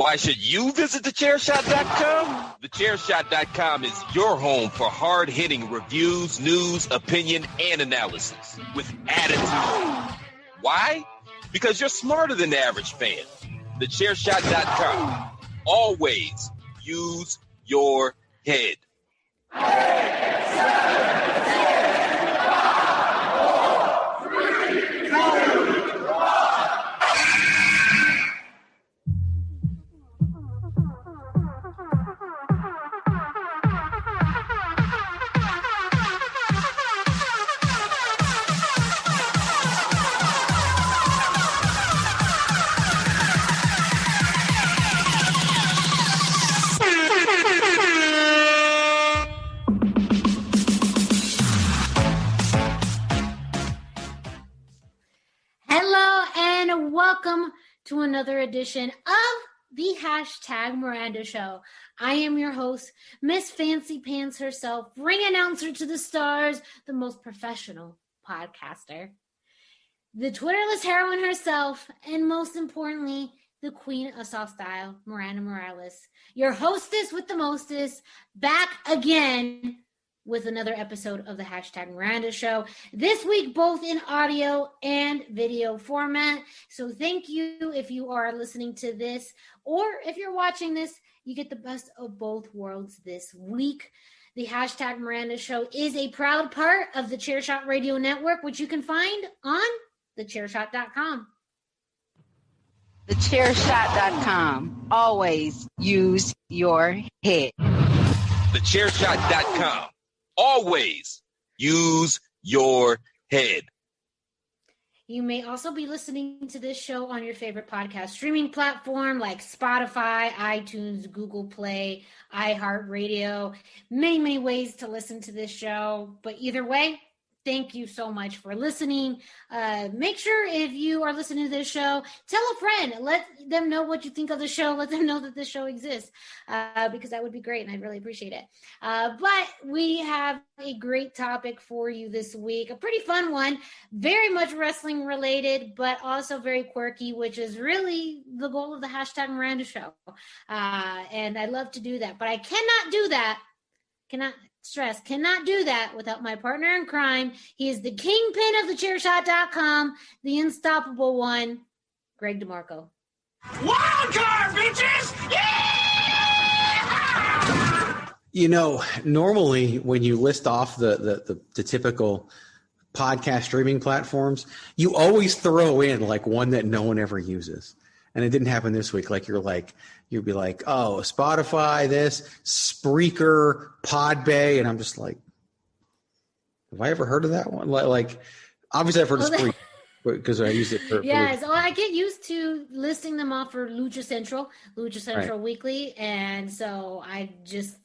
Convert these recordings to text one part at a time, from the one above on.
Why should you visit thechairshot.com? Thechairshot.com is your home for hard-hitting reviews, news, opinion, and analysis with attitude. Why? Because you're smarter than the average fan. Thechairshot.com. Always use your head. 8, 7, 6, 5, 4, 3, 2, 1. Welcome to another edition of the #Miranda Show. I am your host, Miss Fancy Pants herself, ring announcer to the stars, the most professional podcaster, the Twitterless heroine herself, and most importantly, the queen of soft style, Miranda Morales, your hostess with the mostest, back again with another episode of the #Miranda Show. This week, both in audio and video format. So thank you if you are listening to this, or if you're watching this, you get the best of both worlds this week. The #Miranda Show is a proud part of the Chairshot Radio Network, which you can find on thechairshot.com. Thechairshot.com. Always use your head. Thechairshot.com. Always use your head. You may also be listening to this show on your favorite podcast streaming platform like Spotify, iTunes, Google Play, iHeartRadio. Many ways to listen to this show. But either way, thank you so much for listening. Make sure if you are listening to this show, tell a friend. Let them know what you think of the show. Let them know that this show exists because that would be great, and I'd really appreciate it. But we have a great topic for you this week, a pretty fun one, very much wrestling related, but also very quirky, which is really the goal of the #Miranda Show. And I love to do that, but I cannot do that. Cannot do that without my partner in crime. He is the kingpin of thechairshot.com, the unstoppable one, Greg DeMarco. Wild card, bitches! Yeah! You know, normally when you list off the typical podcast streaming platforms, you always throw in like one that no one ever uses. And it didn't happen this week. You'd be like, oh, Spotify, this, Spreaker, Podbay. And I'm just like, have I ever heard of that one? Like obviously I've heard of Spreaker because I use it for so I get used to listing them off for Lucha Central right. Weekly. And so I just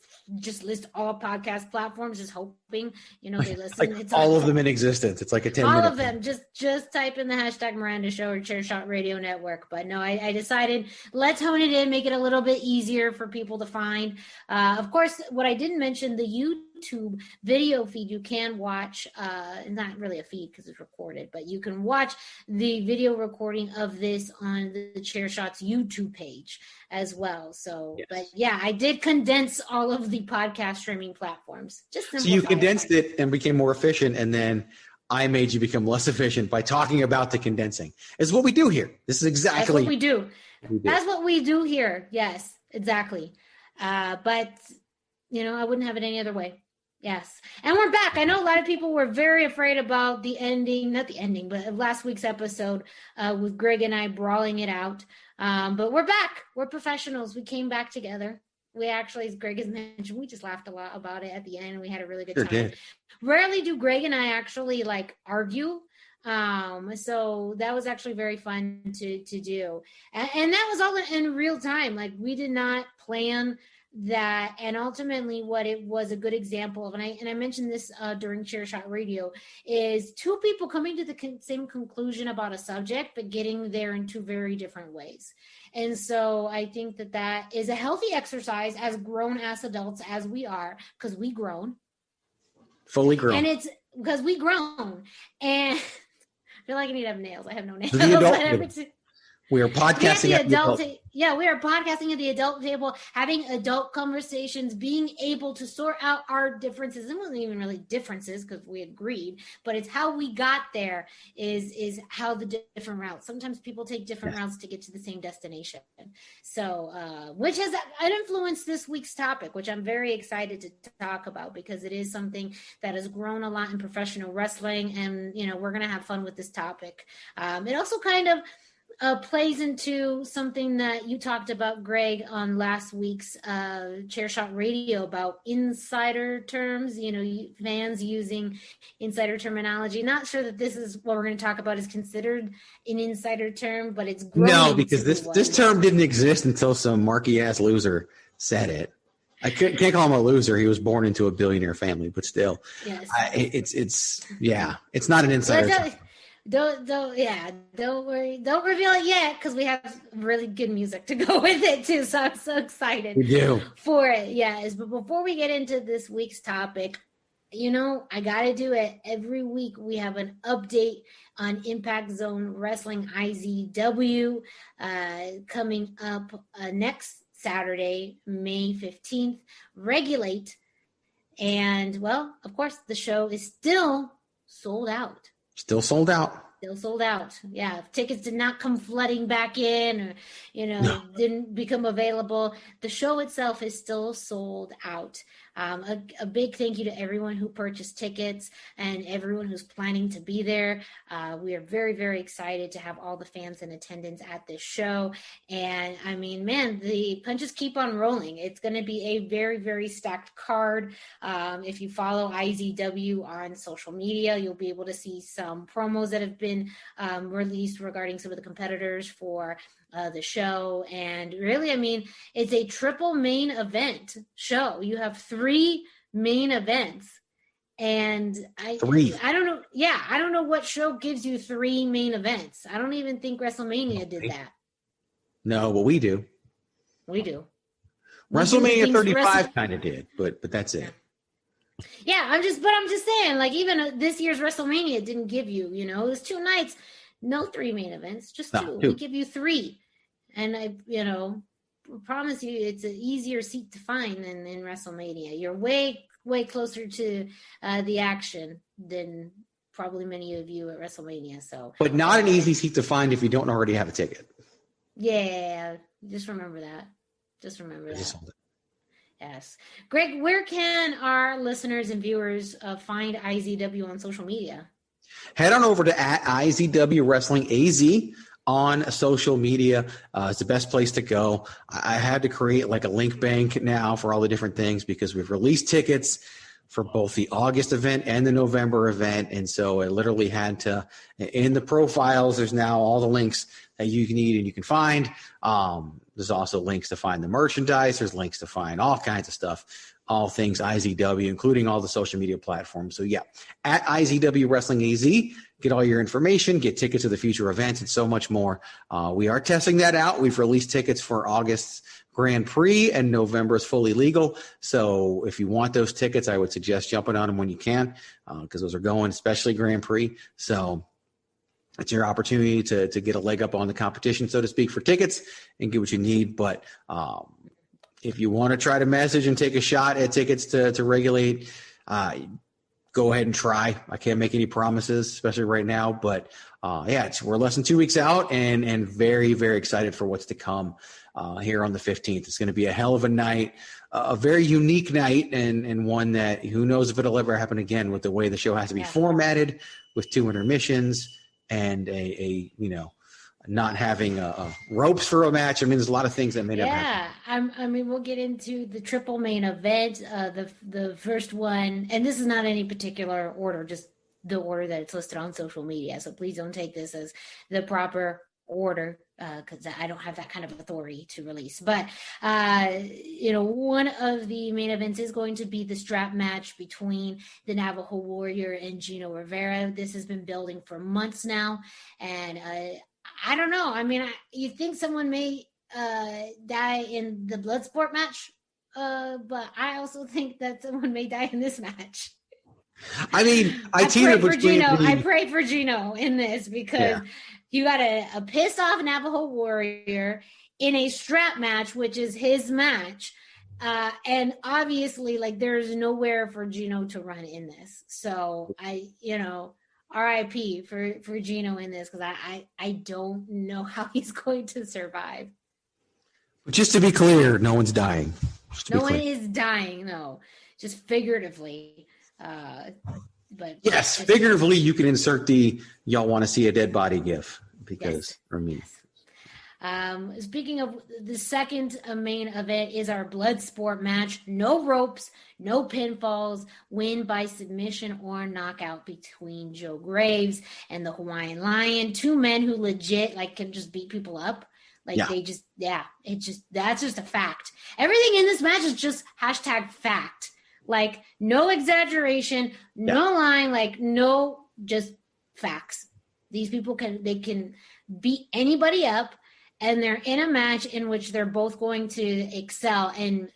list all podcast platforms, just hoping, they listen. Like it's all of them in existence. It's like a 10-minute. All of them. Just type in the #Miranda Show or Chairshot Radio Network. But no, I decided let's hone it in, make it a little bit easier for people to find. Of course, what I didn't mention, the YouTube video feed, you can watch, not really a feed because it's recorded, but you can watch the video recording of this on the Chairshot's YouTube page as well. So, yes. But yeah, I did condense all of the podcast streaming platforms. So you condensed it and became more efficient, and then I made you become less efficient by talking about the condensing. It's what we do here. This is exactly That's what we do. That's what we do here. Yes, exactly. But, I wouldn't have it any other way. Yes. And we're back. I know a lot of people were very afraid about but last week's episode with Greg and I brawling it out. But we're back. We're professionals. We came back together. We actually, as Greg has mentioned, we just laughed a lot about it at the end, and we had a really good time. Did. Rarely do Greg and I actually argue. So that was actually very fun to do. And that was all in real time. We did not plan that, and ultimately what it was a good example of, and I mentioned this during Chairshot Radio, is two people coming to the same conclusion about a subject, but getting there in two very different ways. And so I think that is a healthy exercise as grown-ass adults as we are, because we grown. Fully grown. And it's because we grown. And I feel like I need to have nails. I have no nails. We are podcasting at the adult. We are podcasting at the adult table, having adult conversations, being able to sort out our differences. It wasn't even really differences because we agreed, but it's how we got there is how the different routes. Sometimes people take different routes to get to the same destination. So, which has influenced this week's topic, which I'm very excited to talk about because it is something that has grown a lot in professional wrestling. And, we're going to have fun with this topic. It also kind of plays into something that you talked about, Greg, on last week's Chairshot Radio about insider terms, fans using insider terminology. Not sure that this is what we're going to talk about is considered an insider term, but it's growing. No, because this term didn't exist until some marky-ass loser said it. I can't call him a loser. He was born into a billionaire family, but still, yes. It's not an insider term. Don't worry. Don't reveal it yet because we have really good music to go with it too. So I'm so excited for it. Yes. But before we get into this week's topic, I got to do it. Every week we have an update on Impact Zone Wrestling IZW coming up next Saturday, May 15th. Regulate. And, well, of course, the show is still sold out. Still sold out. Yeah. If tickets did not come flooding back in or, didn't become available, the show itself is still sold out. A big thank you to everyone who purchased tickets and everyone who's planning to be there. We are very, very excited to have all the fans in attendance at this show. And I mean, man, the punches keep on rolling. It's going to be a very, very stacked card. If you follow IZW on social media, you'll be able to see some promos that have been released regarding some of the competitors for the show. And really, I mean, it's a triple main event show. You have 3 main events. And I don't know. Yeah, I don't know what show gives you 3 main events. I don't even think WrestleMania did that. No, but we do. We do. WrestleMania 35 kind of did, but that's it. Yeah, I'm just saying, like, even this year's WrestleMania didn't give you, it was 2 nights, no 3 main events, just 2. We give you 3. And I promise you it's an easier seat to find than in WrestleMania. You're way, way closer to the action than probably many of you at WrestleMania. So, but not an easy seat to find if you don't already have a ticket. Yeah, just remember that. Yes. Greg, where can our listeners and viewers find IZW on social media? Head on over to @IZW Wrestling AZ on social media. It's the best place to go. I had to create like a link bank now for all the different things because we've released tickets for both the August event and the November event. And so I literally had to, in the profiles, there's now all the links that you need and you can find. There's also links to find the merchandise. There's links to find all kinds of stuff, all things IZW, including all the social media platforms. So yeah, @IZW Wrestling AZ, get all your information, get tickets to the future events and so much more. We are testing that out. We've released tickets for August's Grand Prix and November's Fully Legal. So if you want those tickets, I would suggest jumping on them when you can because those are going, especially Grand Prix. So it's your opportunity to get a leg up on the competition, so to speak, for tickets and get what you need. But if you want to try to message and take a shot at tickets to Regulate, go ahead and try. I can't make any promises, especially right now. But, we're less than 2 weeks out and very, very excited for what's to come here on the 15th. It's going to be a hell of a night, a very unique night, and one that who knows if it'll ever happen again with the way the show has to be formatted with 2 intermissions and a not having ropes for a match. I mean, there's a lot of things that made up happen. I mean, we'll get into the triple main event, the first one, and this is not any particular order, just the order that it's listed on social media. So please don't take this as the proper order because I don't have that kind of authority to release. But, one of the main events is going to be the strap match between the Navajo Warrior and Gino Rivera. This has been building for months now, and I don't know. I mean, you think someone may die in the Bloodsport match, but I also think that someone may die in this match. I mean, I pray for Gino in this because you got a pissed off Navajo warrior in a strap match, which is his match. And obviously, like, there's nowhere for Gino to run in this. So RIP for Gino in this, because I don't know how he's going to survive. Just to be clear, no one's dying. No one is dying, no. Just figuratively. But yes, figuratively, you can insert the "y'all want to see a dead body" gif because for me. Yes. Speaking of the second main event is our blood sport match. No ropes, no pinfalls, win by submission or knockout between Joe Graves and the Hawaiian Lion. Two men who legit can just beat people up. That's just a fact. Everything in this match is just #fact. Like, no exaggeration, no line, no, just facts. These people can beat anybody up, and they're in a match in which they're both going to excel, and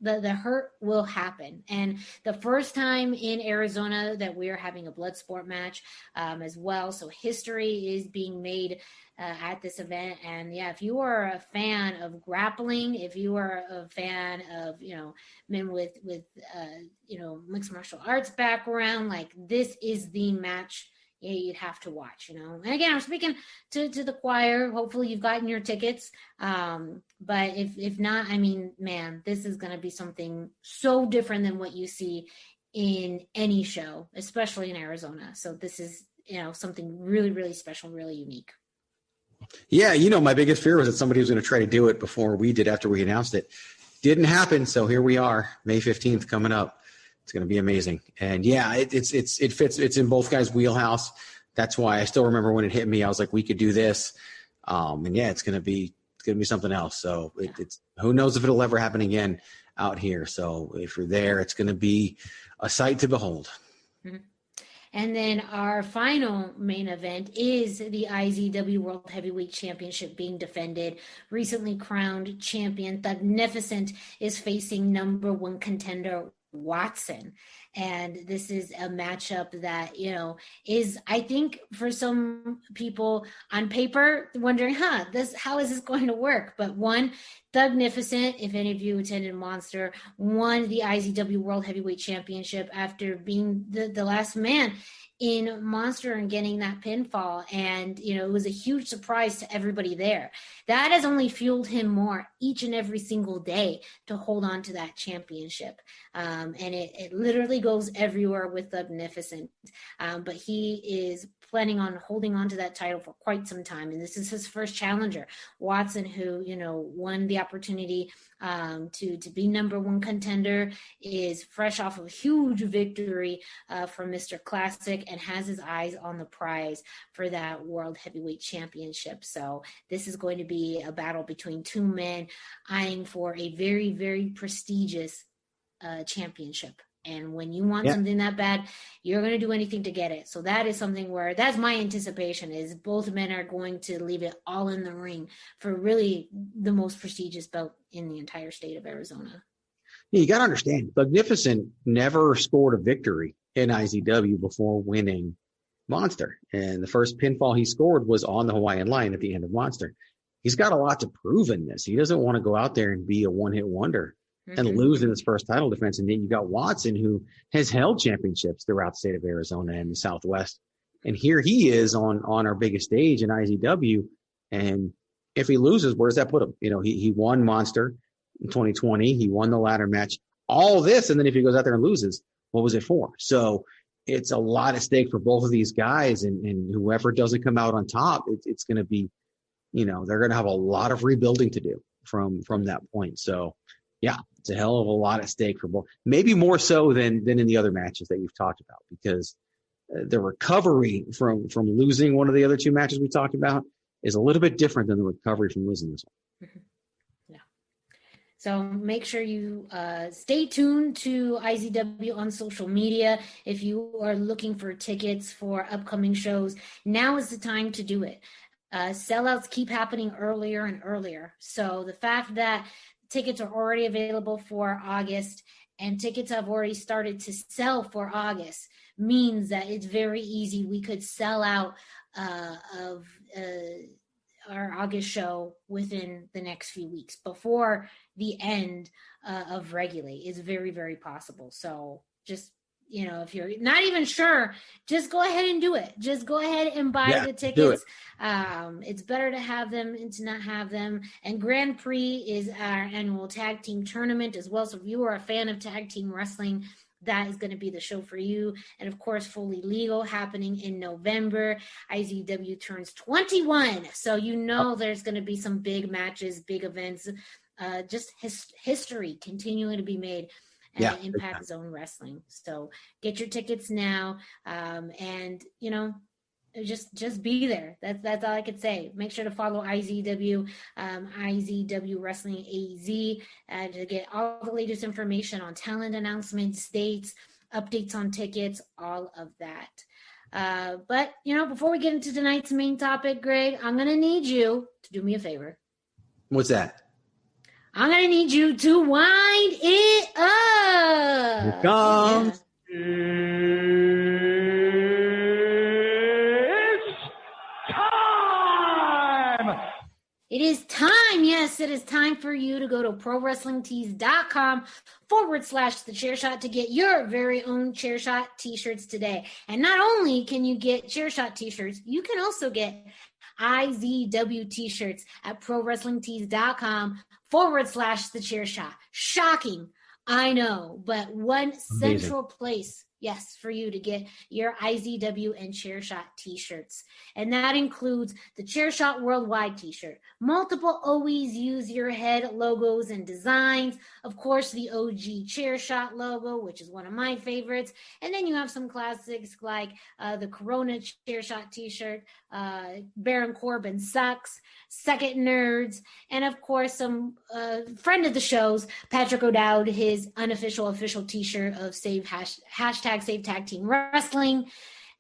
the hurt will happen. And the first time in Arizona that we're having a blood sport match as well, so history is being made at this event. And if you are a fan of grappling, if you are a fan of men with mixed martial arts background, this is the match you'd have to watch, And again, I'm speaking to the choir. Hopefully you've gotten your tickets. But if not, I mean, man, this is going to be something so different than what you see in any show, especially in Arizona. So this is, something really, really special, really unique. Yeah. My biggest fear was that somebody was going to try to do it before we did, after we announced it. Didn't happen. So here we are, May 15th coming up. It's going to be amazing. And it fits. It's in both guys' wheelhouse. That's why I still remember when it hit me, I was like, we could do this. It's going to be something else. So it's, who knows if it'll ever happen again out here. So if you're there, it's going to be a sight to behold. Mm-hmm. And then our final main event is the IZW World Heavyweight Championship being defended. Recently crowned champion Thugnificent is facing number one contender Watson. And this is a matchup that, is, I think, for some people on paper wondering, how is this going to work? But one, Thugnificent, if any of you attended Monster, won the IZW World Heavyweight Championship after being the last man in Monster and getting that pinfall. And, it was a huge surprise to everybody there. That has only fueled him more each and every single day to hold on to that championship. And it literally goes everywhere with Thugnificent. But he is planning on holding on to that title for quite some time. And this is his first challenger, Watson, who, won the opportunity to be number one contender, is fresh off of a huge victory from Mr. Classic and has his eyes on the prize for that World Heavyweight Championship. So this is going to be a battle between two men eyeing for a very, very prestigious championship. And when you want something that bad, you're going to do anything to get it. So that is something where that's my anticipation, is both men are going to leave it all in the ring for really the most prestigious belt in the entire state of Arizona. Yeah, you got to understand, Magnificent never scored a victory in IZW before winning Monster. And the first pinfall he scored was on the Hawaiian Lion at the end of Monster. He's got a lot to prove in this. He doesn't want to go out there and be a one-hit wonder and lose in his first title defense. And then you got Watson, who has held championships throughout the state of Arizona and the Southwest. And here he is on our biggest stage in IZW. And if he loses, where does that put him? He won Monster in 2020. He won the ladder match, all this. And then if he goes out there and loses, what was it for? So it's a lot at stake for both of these guys. And whoever doesn't come out on top, it's going to be, they're going to have a lot of rebuilding to do from that point. So yeah, it's a hell of a lot at stake for both, maybe more so than in the other matches that you've talked about, because the recovery from losing one of the other two matches we talked about is a little bit different than the recovery from losing this one. Yeah. So make sure you stay tuned to IZW on social media. If you are looking for tickets for upcoming shows, now is the time to do it. Sellouts keep happening earlier and earlier. So the fact that tickets are already available for August and tickets have already started to sell for August, means that it's very easy. We could sell out of our August show within the next few weeks before the end of Regulate. It's very, very possible. So just, if you're not even sure, just go ahead and do it. Just go ahead and buy the tickets. It's better to have them and to not have them. And Grand Prix is our annual tag team tournament as well. So if you are a fan of tag team wrestling, that is going to be the show for you. And of course, Fully Legal happening in November. IZW turns 21. So there's going to be some big matches, big events, just history continuing to be made. And Impact Zone Wrestling. So get your tickets now, and just be there. That's all I could say. Make sure to follow IZW, IZW Wrestling AZ, to get all the latest information on talent announcements, dates, updates on tickets, all of that. But before we get into tonight's main topic, Greg, I'm gonna need you to do me a favor. What's that? I'm going to need you to wind it up. Here it comes. It's time! It is time. Yes, it is time for you to go to ProWrestlingTees.com/TheChairShot to get your very own Chairshot t-shirts today. And not only can you get Chairshot t-shirts, you can also get IZW t-shirts at ProWrestlingTees.com/TheChairShot. Shocking, I know, but one central place, yes, for you to get your IZW and Chairshot t-shirts. And that includes the Chairshot Worldwide t-shirt, multiple Always Use Your Head logos and designs, of course, the OG Chairshot logo, which is one of my favorites. And then you have some classics like the Corona Chairshot t-shirt, Baron Corbin Sucks, Second Nerds, and of course some friend of the show's, Patrick O'Dowd, his unofficial official t-shirt of hashtag Save Tag Team Wrestling.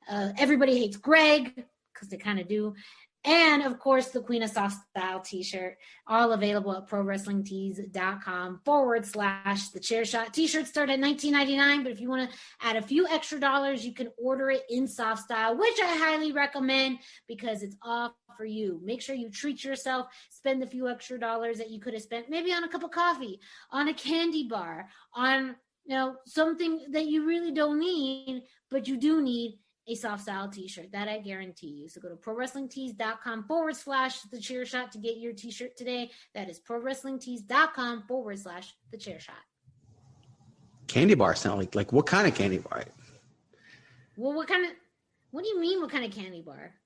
Everybody Hates Greg, because they kind of do. And of course, the Queen of Soft Style t-shirt, all available at ProWrestlingTees.com/TheChairShot. T-shirts start at $19.99, but if you want to add a few extra dollars, you can order it in soft style, which I highly recommend because it's all for you. Make sure you treat yourself, spend the few extra dollars that you could have spent maybe on a cup of coffee, on a candy bar, on something that you really don't need, but you do need a soft style t-shirt. That I guarantee you. So go to ProWrestlingTees.com/TheChairShot to get your t-shirt today. That is ProWrestlingTees.com/TheChairShot. Candy bar sound like what kind of candy bar? Well, what do you mean what kind of candy bar?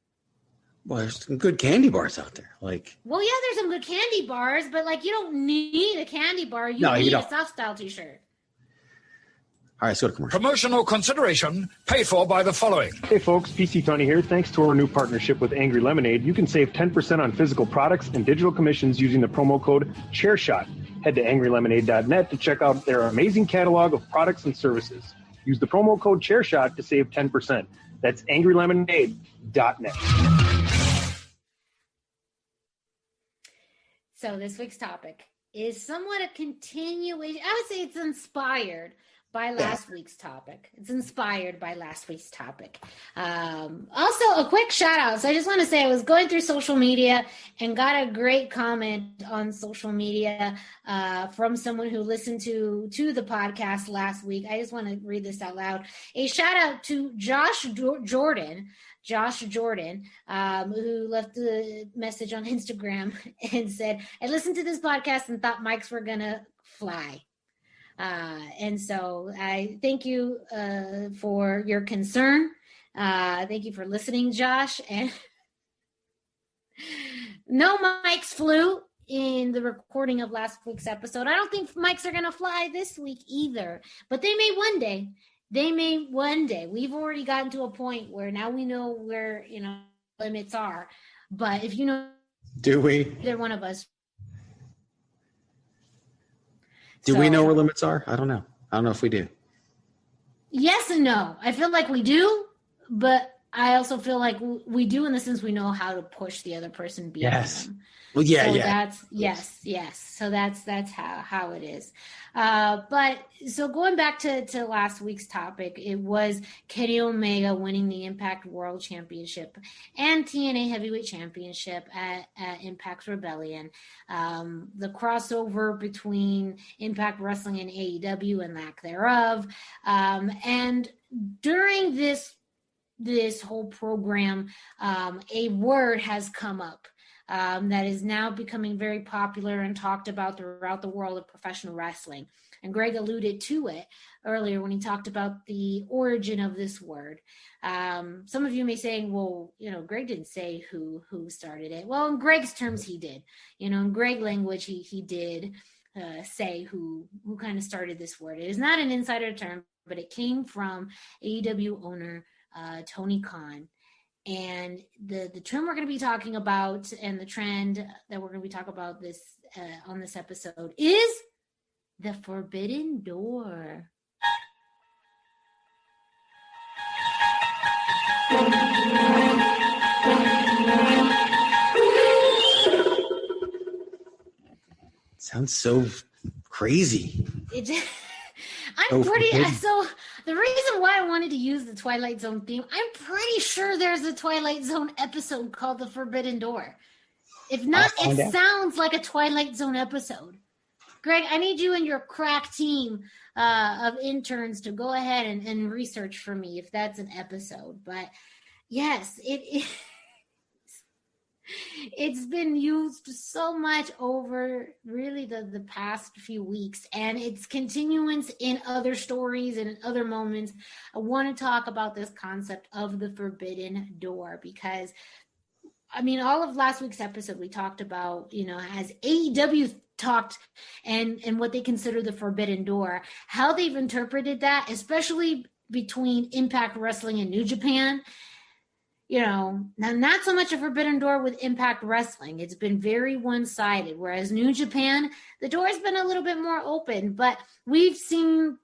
Well, there's some good candy bars out there. Well, yeah, there's some good candy bars, but you don't need a candy bar. You need a soft style t-shirt. All right, let's go to commercial. Promotional consideration paid for by the following. Hey folks, PC Tony here. Thanks to our new partnership with Angry Lemonade, you can save 10% on physical products and digital commissions using the promo code ChairShot. Head to angrylemonade.net to check out their amazing catalog of products and services. Use the promo code ChairShot to save 10%. That's angrylemonade.net. So this week's topic is somewhat a continuation. I would say it's inspired by last week's topic. It's inspired by last week's topic. Also, a quick shout out. So I just want to say I was going through social media and got a great comment on social media from someone who listened to the podcast last week. I just want to read this out loud. A shout out to Josh Jordan, who left a message on Instagram and said, I listened to this podcast and thought mics were going to fly. And so I thank you for your concern. Thank you for listening, Josh. And no mics flew in the recording of last week's episode. I don't think mics are going to fly this week either, but they may one day. We've already gotten to a point where now we know where, limits are. But if do we? Either one of us. Do we know where limits are? I don't know if we do. Yes and no. I feel like we do, but I also feel like we do in the sense we know how to push the other person beyond them. Well, yeah, so yeah. That's yes. So that's how it is. But so going back to last week's topic, it was Kenny Omega winning the Impact World Championship and TNA Heavyweight Championship at Impact Rebellion. The crossover between Impact Wrestling and AEW and lack thereof. And during this whole program, a word has come up that is now becoming very popular and talked about throughout the world of professional wrestling. And Greg alluded to it earlier when he talked about the origin of this word. Some of you may say, well, Greg didn't say who started it. Well, in Greg's terms, he did. In Greg language, he did say who kind of started this word. It is not an insider term, but it came from AEW owner Tony Khan. And the term we're going to be talking about and the trend that we're going to be talking about this on this episode is the Forbidden Door. Sounds so crazy. So the reason why I wanted to use the Twilight Zone theme, I'm pretty sure there's a Twilight Zone episode called The Forbidden Door. If not, it sounds like a Twilight Zone episode. Greg, I need you and your crack team of interns to go ahead and research for me if that's an episode. But yes, it's been used so much over really the past few weeks, and its continuance in other stories and in other moments. I want to talk about this concept of the Forbidden Door because, all of last week's episode, we talked about, as AEW talked and what they consider the Forbidden Door, how they've interpreted that, especially between Impact Wrestling and New Japan. Now not so much a Forbidden Door with Impact Wrestling. It's been very one-sided, whereas New Japan, the door's been a little bit more open, but we've seen,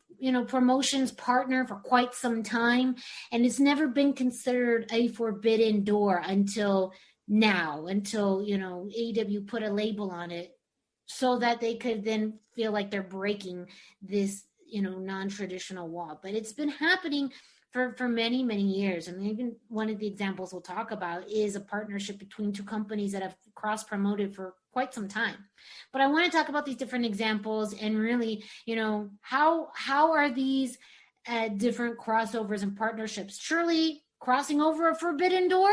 promotions partner for quite some time, and it's never been considered a Forbidden Door until now, until, AEW put a label on it so that they could then feel like they're breaking this, non-traditional wall. But it's been happening for many, many years. And even one of the examples we'll talk about is a partnership between two companies that have cross-promoted for quite some time. But I want to talk about these different examples and really, how are these different crossovers and partnerships truly crossing over a forbidden door,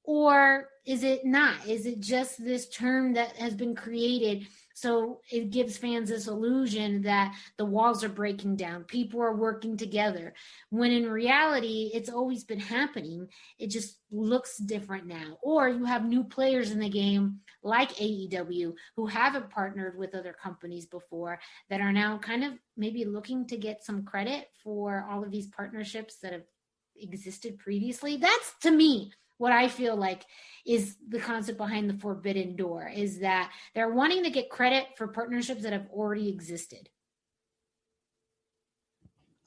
or is it not? Is it just this term that has been created so it gives fans this illusion that the walls are breaking down, people are working together, when in reality, it's always been happening. It just looks different now. Or you have new players in the game like AEW who haven't partnered with other companies before that are now kind of maybe looking to get some credit for all of these partnerships that have existed previously. That's, to me, what I feel like is the concept behind the Forbidden Door, is that they're wanting to get credit for partnerships that have already existed.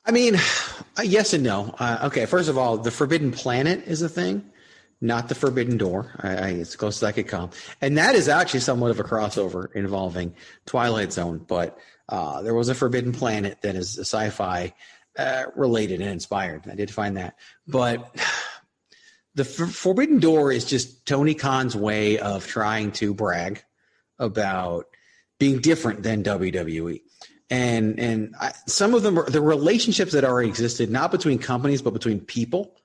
Yes and no. Okay, first of all, the Forbidden Planet is a thing, not the Forbidden Door. It's as close as I could come. And that is actually somewhat of a crossover involving Twilight Zone, but there was a Forbidden Planet that is sci-fi related and inspired. I did find that. But the Forbidden Door is just Tony Khan's way of trying to brag about being different than WWE. And some of them are the relationships that already existed, not between companies, but between people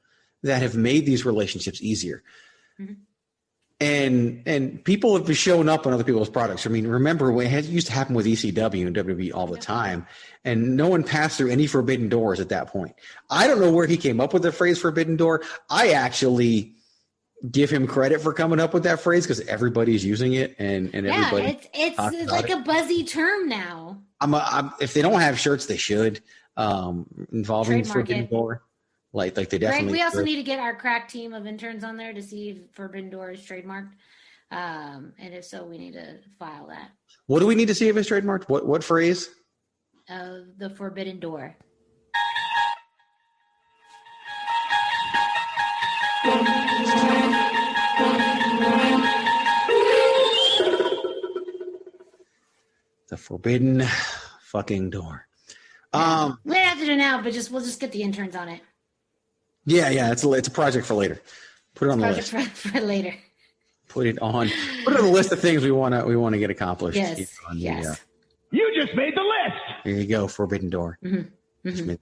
that have made these relationships easier. Mm-hmm. And people have been showing up on other people's products. Remember, it used to happen with ECW and WWE all the time, and no one passed through any forbidden doors at that point. I don't know where he came up with the phrase forbidden door. I actually give him credit for coming up with that phrase because everybody's using it, and everybody. It's like a buzzy term now. If they don't have shirts, they should involving forbidden door. Like they definitely. Greg, we also need to get our crack team of interns on there to see if Forbidden Door is trademarked, and if so, we need to file that. What do we need to see if it's trademarked? What phrase? The Forbidden Door. The forbidden fucking door. We don't have to do it now, but we'll just get the interns on it. Yeah. It's a project for later. Put it on the list. For later. Put it on the list of things we want to get accomplished. Yes. Yes. You just made the list. There you go. Forbidden door. Mm-hmm.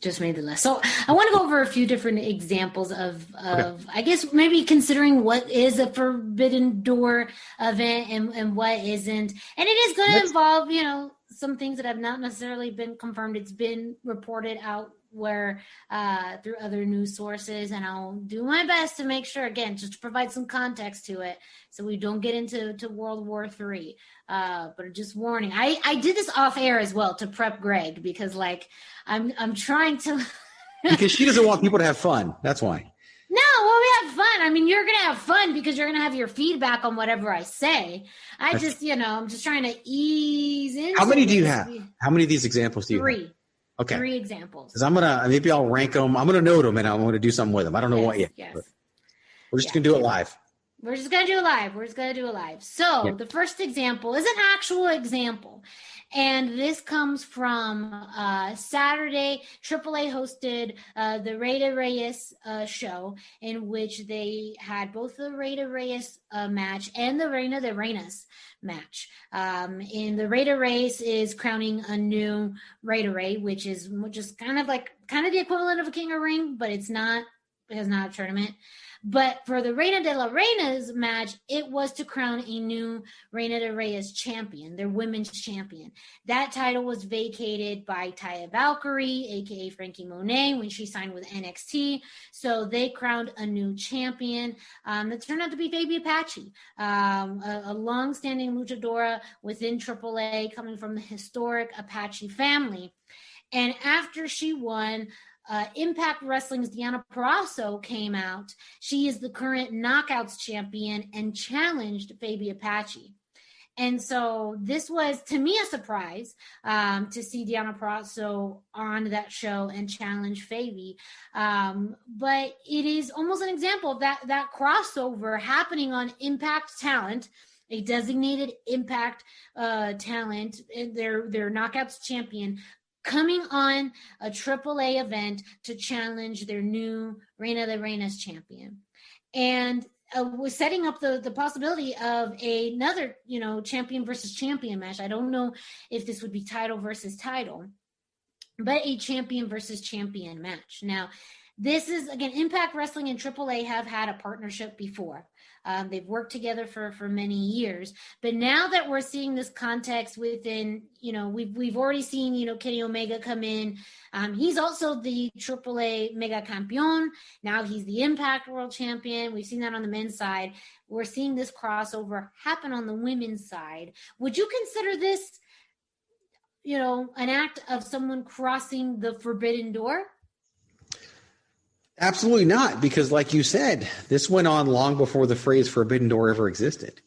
Just made the list. So I want to go over a few different examples of I guess maybe considering what is a forbidden door event and what isn't. And it is going to involve, some things that have not necessarily been confirmed. It's been reported out where through other news sources, and I'll do my best to make sure, again, just to provide some context to it so we don't get into World War III. But just warning, I did this off air as well to prep Greg because I'm trying to because she doesn't want people to have fun. That's why. No, well, we have fun. I mean, you're going to have fun because you're going to have your feedback on whatever I say. I'm just trying to ease in. How many do you have? How many of these examples do you have? 3. Okay. 3 examples. Because maybe I'll rank them. I'm going to note them and I'm going to do something with them. I don't know what yet. Yes. We're just going to do it live. We're just going to do it live. So the first example is an actual example. And this comes from Saturday. AAA hosted the Rey de Reyes show, in which they had both the Rey de Reyes match and the Reina de Reinas match. And the Rey de Reyes is crowning a new Rey de Rey, which is just kind of the equivalent of a King of Ring, but it's not. It has not a tournament. But for the Reina de la Reinas match, it was to crown a new Reina de Reyes champion, their women's champion. That title was vacated by Taya Valkyrie, a.k.a. Frankie Monet, when she signed with NXT. So they crowned a new champion that turned out to be Baby Apache, a long-standing luchadora within AAA coming from the historic Apache family. And after she won, Impact Wrestling's Deonna Purrazzo came out. She is the current Knockouts champion and challenged Baby Apache. And so this was, to me, a surprise to see Deonna Purrazzo on that show and challenge Fabi. But it is almost an example of that crossover happening on Impact Talent, a designated Impact talent, their Knockouts champion, coming on a AAA event to challenge their new Reina de Reinas champion. And was setting up the possibility of another, champion versus champion match. I don't know if this would be title versus title, but a champion versus champion match. Now, this is, again, Impact Wrestling and AAA have had a partnership before. They've worked together for many years, but now that we're seeing this context within, we've already seen, Kenny Omega come in. He's also the AAA Mega Campeón. Now he's the Impact World Champion. We've seen that on the men's side. We're seeing this crossover happen on the women's side. Would you consider this, an act of someone crossing the forbidden door? Absolutely not, because like you said, this went on long before the phrase forbidden door ever existed.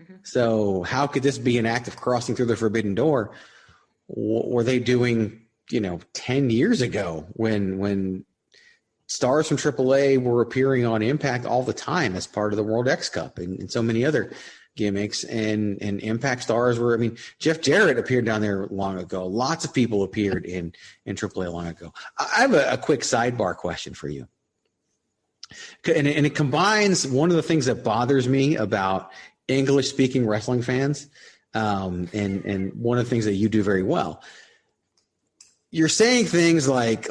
Mm-hmm. So how could this be an act of crossing through the forbidden door? What were they doing, 10 years ago when stars from AAA were appearing on Impact all the time as part of the World X Cup and so many other gimmicks, and Impact stars were, Jeff Jarrett appeared down there long ago. Lots of people appeared in AAA long ago. I have a quick sidebar question for you. And it combines one of the things that bothers me about English-speaking wrestling fans, and one of the things that you do very well. You're saying things like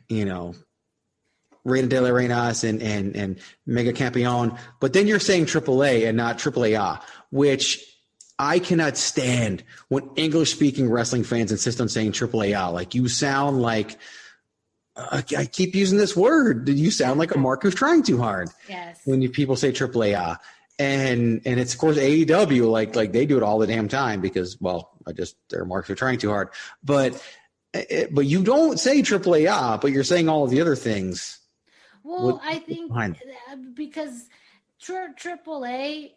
Reina de la Reinas and Mega Campeón, but then you're saying AAA and not AAA, which I cannot stand when English-speaking wrestling fans insist on saying AAA. Like, you sound like I keep using this word. You sound like a mark who's trying too hard. Yes. When people say AAA, and it's of course AEW, like they do it all the damn time because, their marks are trying too hard. But you don't say AAA, but you're saying all of the other things. Well, I think because AAA,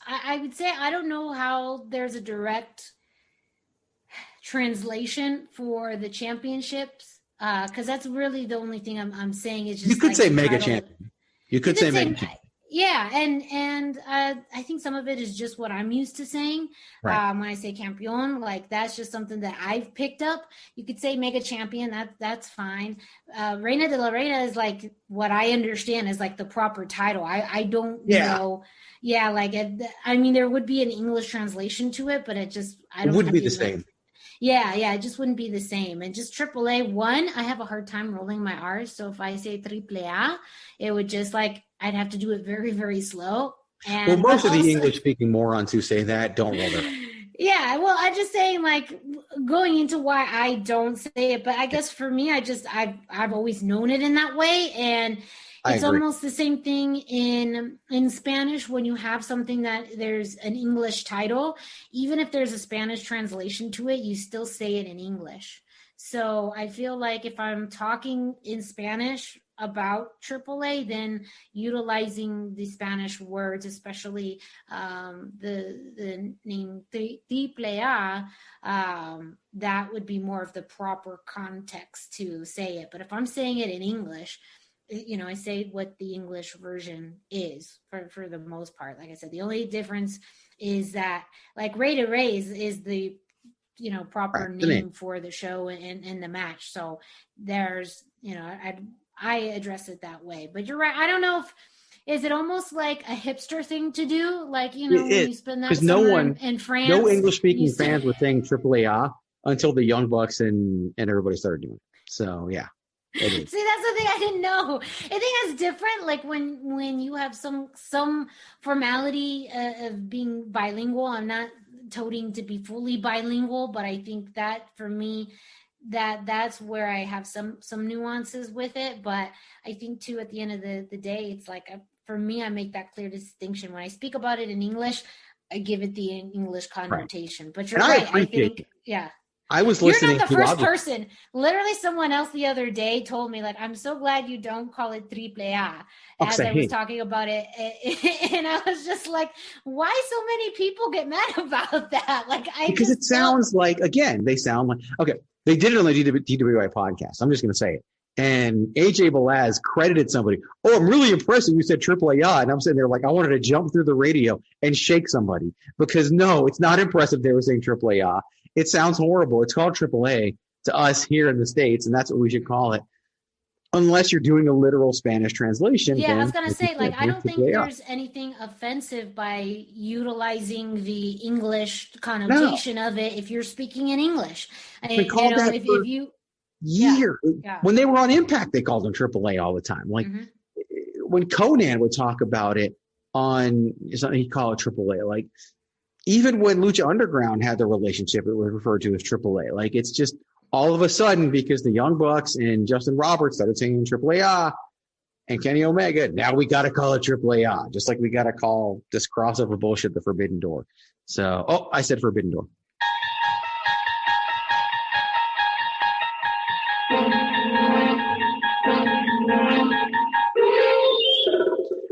I would say I don't know how there's a direct translation for the championships. Because that's really the only thing I'm saying is just. You could say Mega Champion. You could say mega champion. Yeah, and I think some of it is just what I'm used to saying. Right. When I say campeón, like that's just something that I've picked up. You could say mega champion, that's fine. Reina de la Reina is like what I understand is like the proper title. I don't know. Yeah, like I mean, there would be an English translation to it, but it wouldn't be the same. Yeah, it just wouldn't be the same. And just AAA, I have a hard time rolling my R's. So if I say AAA, it would just like, I'd have to do it very, very slow. And well, most of the English-speaking morons who say that don't roll their R's. Yeah, well, I'm just saying, like, going into why I don't say it. But I guess for me, I've always known it in that way. And it's almost the same thing in Spanish when you have something that there's an English title. Even if there's a Spanish translation to it, you still say it in English. So I feel like if I'm talking in Spanish about AAA, then utilizing the Spanish words, especially the name AAA, that would be more of the proper context to say it. But if I'm saying it in English, you know, I say what the English version is for the most part. Like I said, the only difference is that like Rey de Reyes is the, you know, proper name for the show and the match. So there's, you know, I address it that way. But you're right. I don't know is it almost like a hipster thing to do? Like, you know, when you spend that summer in France. No English-speaking fans were saying AAA until the Young Bucks and everybody started doing it. So, yeah. See, that's the thing I didn't know. I think it's different. Like when you have some formality of being bilingual. I'm not toting to be fully bilingual, but I think that for me, that's where I have some nuances with it. But I think too, at the end of the day, it's like for me, I make that clear distinction. When I speak about it in English, I give it the English connotation. Right. But you're right. I think, yeah. I was listening. You're not the first person. Literally, someone else the other day told me, like, I'm so glad you don't call it AAA as I was talking about it. And I was just like, why so many people get mad about that? Like, because it sounds like, again, they sound like, okay, they did it on the DWI podcast. I'm just going to say it. And AJ Balaz credited somebody. Oh, I'm really impressed that you said AAA. And I'm sitting there like, I wanted to jump through the radio and shake somebody because no, it's not impressive they were saying AAA. It sounds horrible. It's called AAA to us here in the States, and that's what we should call it. Unless you're doing a literal Spanish translation. Yeah, I was going to say, like, I don't think there's anything offensive by utilizing the English connotation of it if you're speaking in English. They called that if you years. Yeah. When they were on Impact, they called them AAA all the time. Like when Conan would talk about it on, he'd call it AAA. Like, even when Lucha Underground had the relationship, it was referred to as AAA. Like, it's just all of a sudden because the Young Bucks and Justin Roberts started singing AAA and Kenny Omega, now we got to call it AAA, just like we got to call this crossover bullshit the Forbidden Door. So, I said Forbidden Door.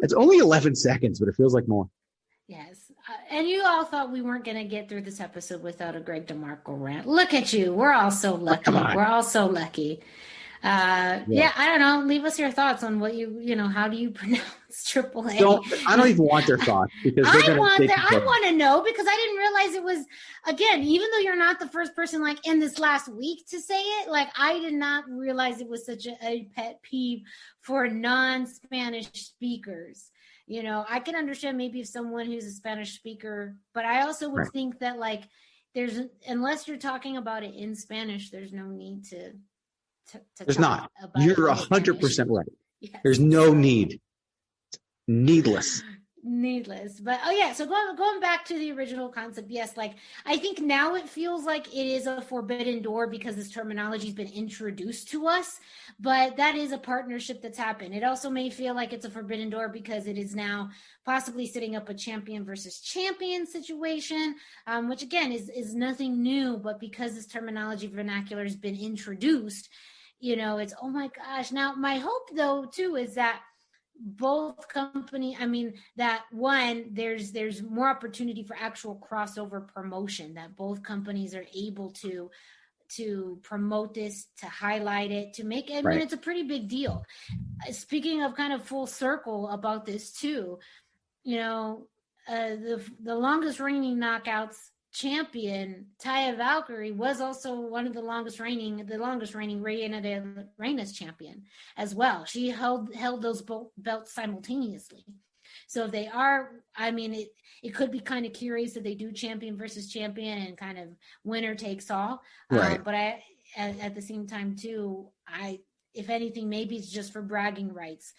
It's only 11 seconds, but it feels like more. Yes. And you all thought we weren't going to get through this episode without a Greg DeMarco rant. Look at you. We're all so lucky. We're all so lucky. Yeah, I don't know. Leave us your thoughts on what how do you pronounce AAA? I don't even want their thoughts because I want to know because I didn't realize it was, again, even though you're not the first person like in this last week to say it, like I did not realize it was such a pet peeve for non-Spanish speakers. You know, I can understand maybe if someone who's a Spanish speaker, but I also would think that like unless you're talking about it in Spanish, there's no need to there's not. You're 100% right. Yes. There's no need. Needless. But so going back to the original concept, yes, like I think now it feels like it is a forbidden door because this terminology has been introduced to us, but that is a partnership that's happened. It also may feel like it's a forbidden door because it is now possibly setting up a champion versus champion situation, which again is nothing new, but because this terminology vernacular has been introduced, it's, oh my gosh. Now my hope though too is that both company, that one, there's more opportunity for actual crossover promotion, that both companies are able to to promote this, to highlight it, to make it. I Right. mean, it's a pretty big deal. Speaking of kind of full circle about this too, the longest reigning knockouts champion, Taya Valkyrie, was also one of the longest reigning Reina's champion as well. She held those belts simultaneously. So if they are, I mean, it could be kind of curious if they do champion versus champion and kind of winner takes all. Right. But at the same time too, if anything, maybe it's just for bragging rights,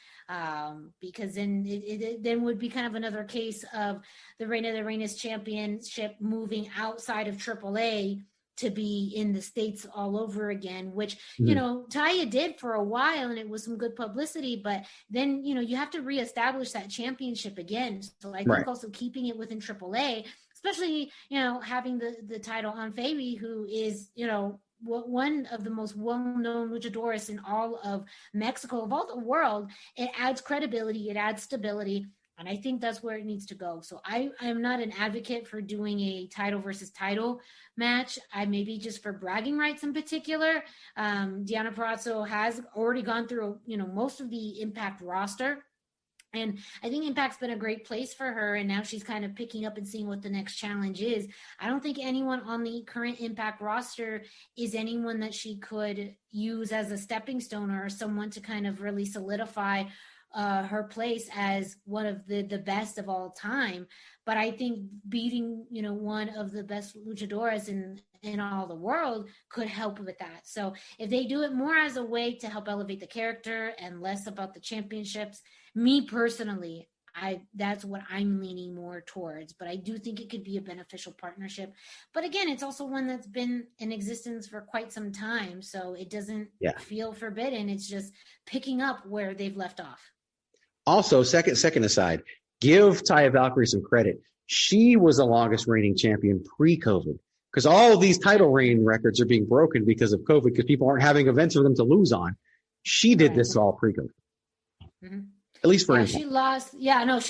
because then it then would be kind of another case of the Reina's championship moving outside of AAA to be in the States all over again, which, Taya did for a while, and it was some good publicity, but then, you have to reestablish that championship again. So I think also keeping it within AAA, especially, having the title on Fabi, who is, one of the most well-known luchadores in all of Mexico, of all the world, it adds credibility, it adds stability, and I think that's where it needs to go. So I am not an advocate for doing a title versus title match. I maybe just for bragging rights in particular. Deonna Purrazzo has already gone through, most of the Impact roster. And I think Impact's been a great place for her, and now she's kind of picking up and seeing what the next challenge is. I don't think anyone on the current Impact roster is anyone that she could use as a stepping stone or someone to kind of really solidify her place as one of the best of all time. But I think beating, one of the best luchadoras in all the world could help with that. So if they do it more as a way to help elevate the character and less about the championships, me personally, that's what I'm leaning more towards. But I do think it could be a beneficial partnership. But again, it's also one that's been in existence for quite some time, so it doesn't feel forbidden. It's just picking up where they've left off. Also, second aside, give Taya Valkyrie some credit. She was the longest reigning champion pre-COVID, because all of these title reign records are being broken because of COVID, because people aren't having events for them to lose on. She did this all pre-COVID. Mm-hmm. At least for Impact. She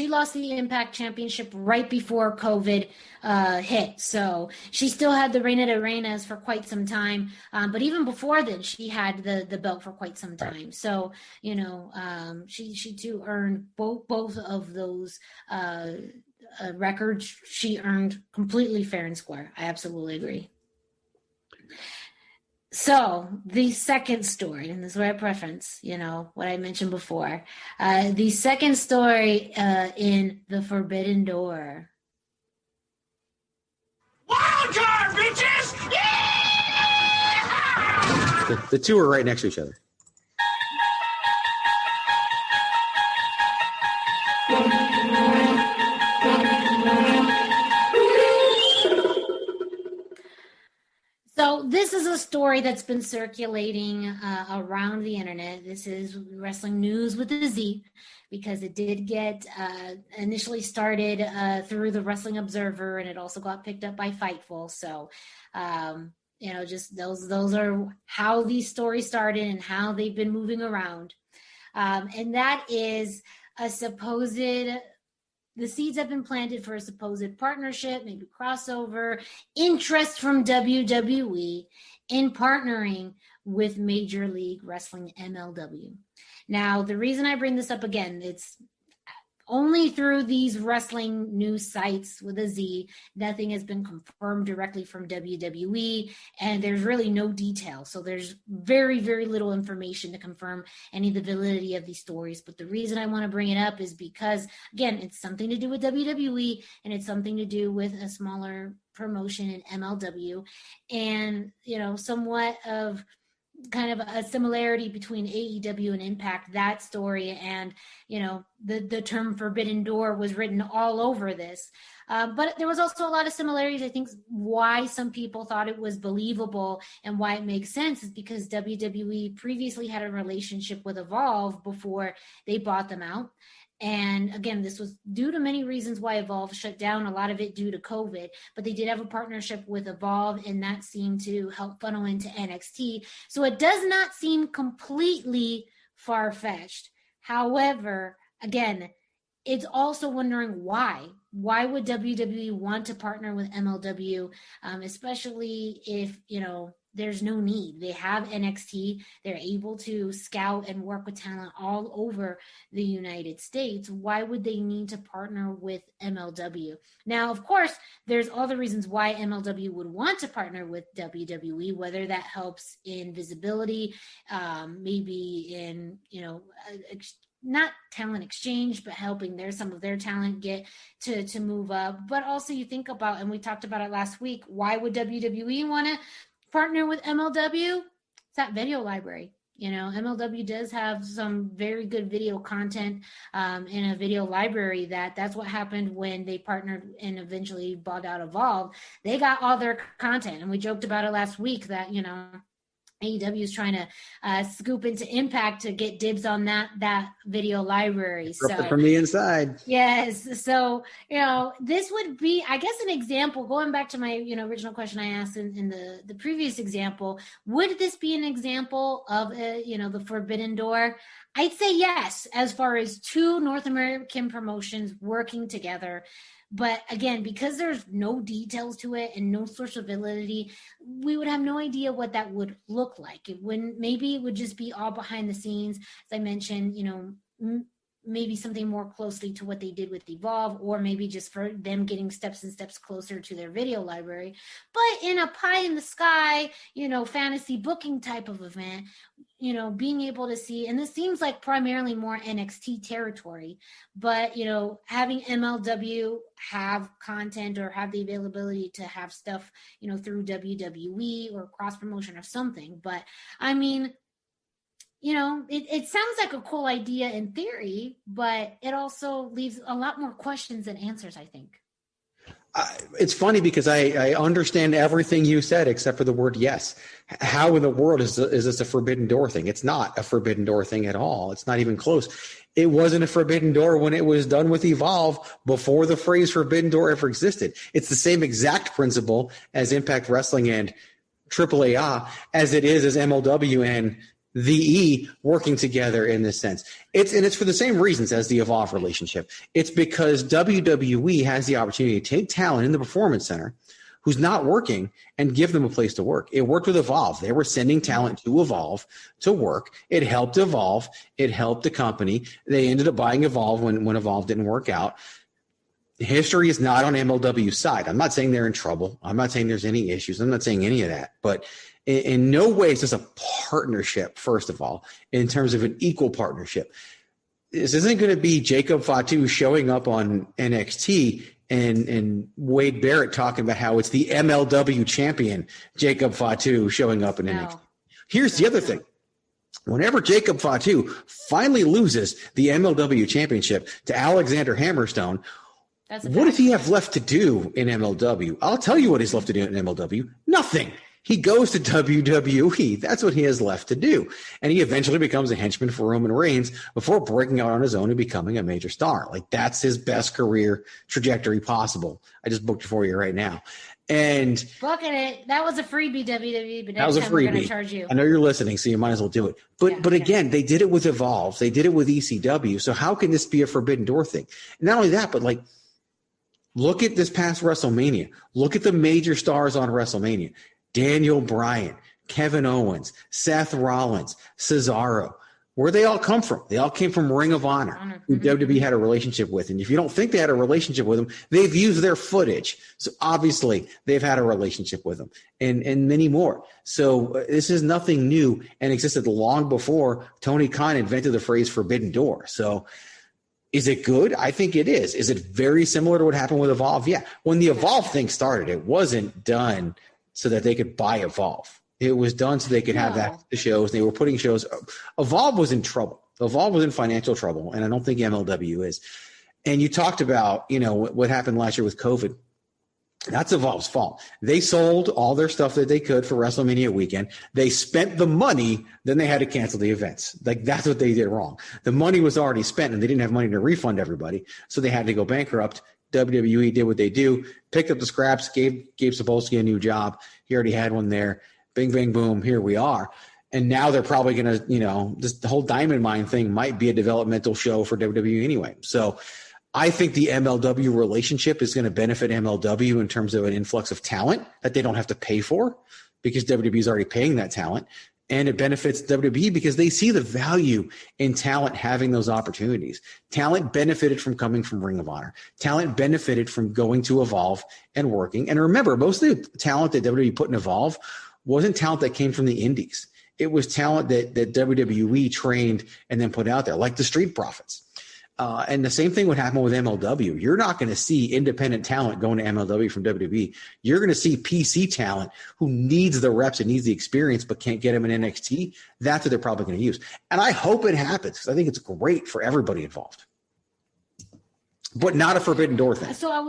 lost the Impact Championship right before COVID hit. So she still had the Reina de Reinas for quite some time. But even before then, she had the belt for quite some time. Right. So, she too earned both of those records. She earned completely fair and square. I absolutely agree. So the second story, and this is where I preference, what I mentioned before, the second story in The Forbidden Door. Wild card, bitches! Yeah! The two are right next to each other. So this is a story that's been circulating around the internet. This is Wrestling News with a Z, because it did get initially started through the Wrestling Observer, and it also got picked up by Fightful. So, just those are how these stories started and how they've been moving around. And that is a supposed... The seeds have been planted for a supposed partnership, maybe crossover, interest from WWE in partnering with Major League Wrestling, MLW. Now, the reason I bring this up again, it's only through these wrestling news sites with a Z. Nothing has been confirmed directly from WWE, and there's really no detail. So there's very, very little information to confirm any of the validity of these stories. But the reason I want to bring it up is because, again, it's something to do with WWE, and it's something to do with a smaller promotion in MLW, and, somewhat of kind of a similarity between AEW and Impact, that story, and the term Forbidden Door was written all over this, but there was also a lot of similarities. I think why some people thought it was believable and why it makes sense is because WWE previously had a relationship with Evolve before they bought them out. And again, this was due to many reasons why Evolve shut down, a lot of it due to COVID, but they did have a partnership with Evolve, and that seemed to help funnel into NXT. So it does not seem completely far-fetched. However, again, it's also wondering why. Why would WWE want to partner with MLW, especially if, there's no need. They have NXT. They're able to scout and work with talent all over the United States. Why would they need to partner with MLW? Now, of course, there's all the reasons why MLW would want to partner with WWE, whether that helps in visibility, maybe in, not talent exchange, but helping some of their talent get to move up. But also you think about, and we talked about it last week, why would WWE want to partner with MLW? It's that video library. MLW does have some very good video content in a video library. That's what happened when they partnered and eventually bought out Evolve. They got all their content, and we joked about it last week that, AEW is trying to scoop into Impact to get dibs on that video library. So from the inside. Yes. So, this would be, I guess, an example, going back to my, original question I asked in the previous example, would this be an example of, the forbidden door? I'd say yes, as far as two North American promotions working together. But again, because there's no details to it and no source of validity, we would have no idea what that would look like. Maybe it would just be all behind the scenes, as I mentioned, maybe something more closely to what they did with Evolve, or maybe just for them getting steps and steps closer to their video library. But in a pie in the sky, fantasy booking type of event, being able to see, and this seems like primarily more NXT territory, but, having MLW have content or have the availability to have stuff, through WWE or cross promotion or something. But I mean, it sounds like a cool idea in theory, but it also leaves a lot more questions than answers, I think. It's funny because I understand everything you said except for the word yes. How in the world is this a forbidden door thing? It's not a forbidden door thing at all. It's not even close. It wasn't a forbidden door when it was done with Evolve before the phrase forbidden door ever existed. It's the same exact principle as Impact Wrestling and AAA as it is as MLW and the E working together in this sense. It's for the same reasons as the Evolve relationship. It's because WWE has the opportunity to take talent in the Performance Center who's not working and give them a place to work. It worked with Evolve. They were sending talent to Evolve to work. It helped Evolve. It helped the company. They ended up buying Evolve when Evolve didn't work out. History is not on MLW's side. I'm not saying they're in trouble. I'm not saying there's any issues. I'm not saying any of that. But in no way is this a partnership, first of all, in terms of an equal partnership. This isn't going to be Jacob Fatu showing up on NXT and Wade Barrett talking about how it's the MLW champion, Jacob Fatu, showing up in NXT. Here's the other thing. Whenever Jacob Fatu finally loses the MLW championship to Alexander Hammerstone, what does he have left to do in MLW? I'll tell you what he's left to do in MLW. Nothing. He goes to WWE. That's what he has left to do. And he eventually becomes a henchman for Roman Reigns before breaking out on his own and becoming a major star. Like, that's his best career trajectory possible. I just booked it for you right now. And booking it. That was a freebie, WWE, but that was a freebie. We're going to charge you. I know you're listening, so you might as well do it. But again, they did it with Evolve. They did it with ECW. So how can this be a forbidden door thing? And not only that, but like, look at this past WrestleMania. Look at the major stars on WrestleMania. Daniel Bryan, Kevin Owens, Seth Rollins, Cesaro. Where they all come from? They all came from Ring of Honor, who WWE had a relationship with. And if you don't think they had a relationship with them, they've used their footage. So obviously they've had a relationship with them and many more. So this is nothing new and existed long before Tony Khan invented the phrase forbidden door. So is it good? I think it is. Is it very similar to what happened with Evolve? Yeah. When the Evolve thing started, it wasn't done so that they could buy Evolve. It was done so they could have that the shows. They were putting shows. Evolve was in trouble. Evolve was in financial trouble, and I don't think MLW is. And you talked about, what happened last year with COVID. That's Evolve's fault. They sold all their stuff that they could for WrestleMania weekend. They spent the money, then they had to cancel the events. Like, that's what they did wrong. The money was already spent, and they didn't have money to refund everybody, so they had to go bankrupt. WWE did what they do, picked up the scraps, gave Sapolsky a new job. He already had one there. Bing, bang, boom, here we are. And now they're probably going to, the whole Diamond Mine thing might be a developmental show for WWE anyway. So I think the MLW relationship is going to benefit MLW in terms of an influx of talent that they don't have to pay for. because WWE is already paying that talent. And it benefits WWE because they see the value in talent having those opportunities. Talent benefited from coming from Ring of Honor. Talent benefited from going to Evolve and working. And remember, most of the talent that WWE put in Evolve wasn't talent that came from the indies. It was talent that WWE trained and then put out there, like the Street Profits. And the same thing would happen with MLW. You're not going to see independent talent going to MLW from WWE. You're going to see PC talent who needs the reps and needs the experience but can't get them in NXT. That's what they're probably going to use. And I hope it happens because I think it's great for everybody involved. But not a Forbidden Door thing. So I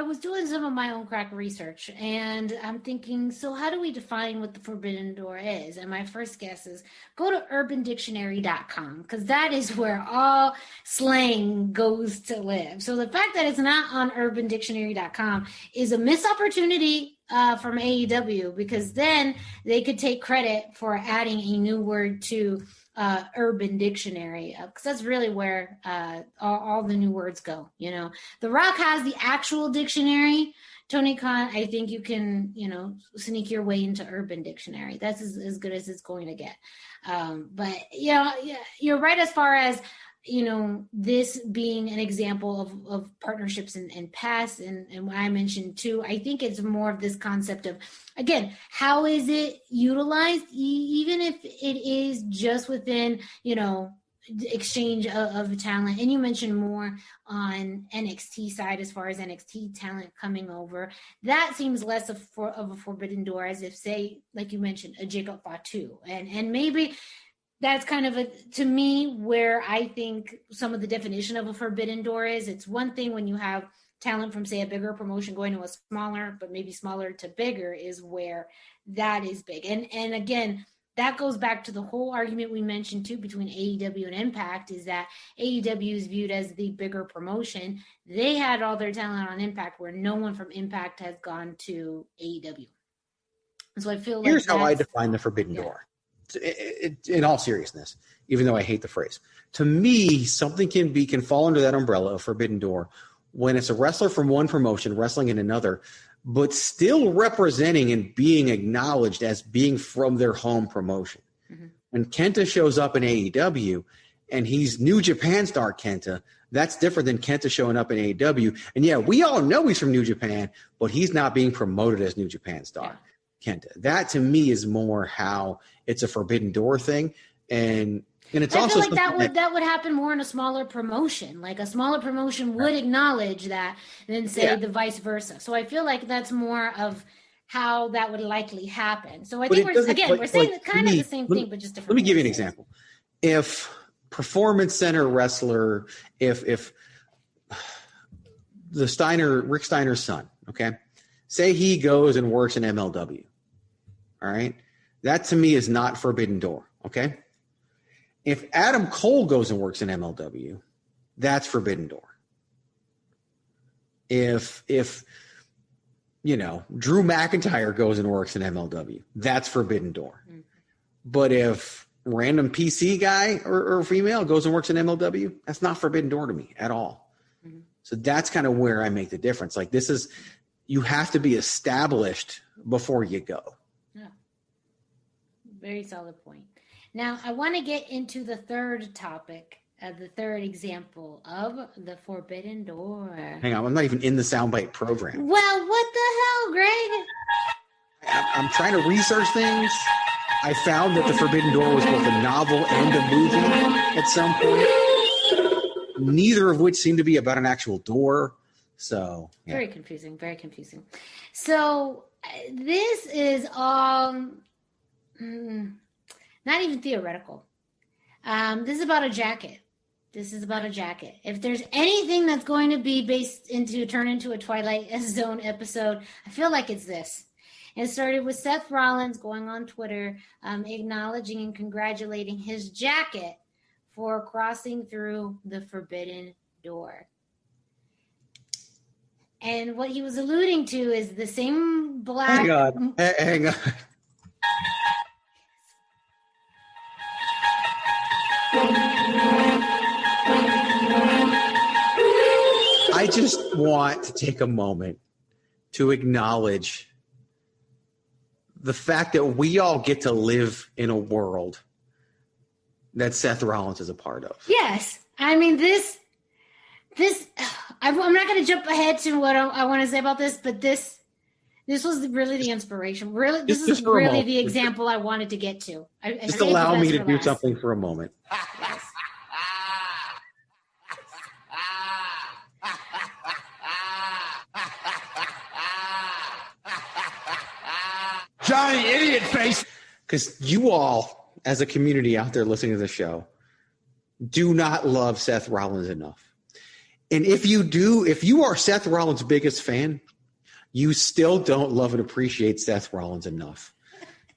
was doing some of my own crack research, and I'm thinking, so how do we define what the Forbidden Door is? And my first guess is go to urbandictionary.com, because that is where all slang goes to live. So the fact that it's not on urbandictionary.com is a missed opportunity from AEW, because then they could take credit for adding a new word to Urban Dictionary, because that's really where all the new words go. You know, The Rock has the actual dictionary. Tony Khan, I think you can, sneak your way into Urban Dictionary. That's as good as it's going to get. But yeah, you're right as far as, this being an example of partnerships in past, and what I mentioned too. I think it's more of this concept of, again, how is it utilized, even if it is just within, exchange of talent. And you mentioned more on NXT side as far as NXT talent coming over. That seems less of a Forbidden Door, as if, say, like you mentioned, a Jacob Fatu, and maybe that's kind of to me, where I think some of the definition of a Forbidden Door is. It's one thing when you have talent from, say, a bigger promotion going to a smaller, but maybe smaller to bigger, is where that is big. And again, that goes back to the whole argument we mentioned too between AEW and Impact, is that AEW is viewed as the bigger promotion. They had all their talent on Impact, where no one from Impact has gone to AEW. So I feel here's how I define the Forbidden Door. In all seriousness, even though I hate the phrase, to me, something can fall under that umbrella of Forbidden Door when it's a wrestler from one promotion wrestling in another, but still representing and being acknowledged as being from their home promotion. Mm-hmm. When Kenta shows up in AEW and he's New Japan star Kenta, that's different than Kenta showing up in AEW. And yeah, we all know he's from New Japan, but he's not being promoted as New Japan star Kenta. That to me is more how it's a Forbidden Door thing. And it's I also feel like that would happen more in a smaller promotion. Like a smaller promotion would acknowledge that than say the vice versa. So I feel like that's more of how that would likely happen. So I think we're saying kind of the same thing, but just different. Let me give you an example. If Performance Center wrestler, if the Rick Steiner's son, okay, say he goes and works in MLW, all right, that to me is not Forbidden Door, okay? If Adam Cole goes and works in MLW, that's Forbidden Door. If Drew McIntyre goes and works in MLW, that's Forbidden Door. Mm-hmm. But if random PC guy or female goes and works in MLW, that's not Forbidden Door to me at all. Mm-hmm. So that's kind of where I make the difference. Like you have to be established before you go. Yeah. Very solid point. Now, I want to get into the third topic, the third example of the Forbidden Door. Hang on, I'm not even in the soundbite program. Well, what the hell, Greg? I'm trying to research things. I found that the Forbidden Door was both a novel and a movie at some point, neither of which seemed to be about an actual door. So, yeah. Very confusing, very confusing. So, this is not even theoretical. This is about a jacket. If there's anything that's going to be turn into a Twilight Zone episode, I feel like it's this. It started with Seth Rollins going on Twitter, acknowledging and congratulating his jacket for crossing through the Forbidden Door. And what he was alluding to is the same black... Hang on. I just want to take a moment to acknowledge the fact that we all get to live in a world that Seth Rollins is a part of. Yes. I mean, I'm not going to jump ahead to what I want to say about this, but this was really the inspiration. Really, this is really the example I wanted to get to. Just allow me to do something for a moment. Yes. Johnny Idiot Face. Because you all, as a community out there listening to the show, do not love Seth Rollins enough. And if you do, if you are Seth Rollins' biggest fan, you still don't love and appreciate Seth Rollins enough.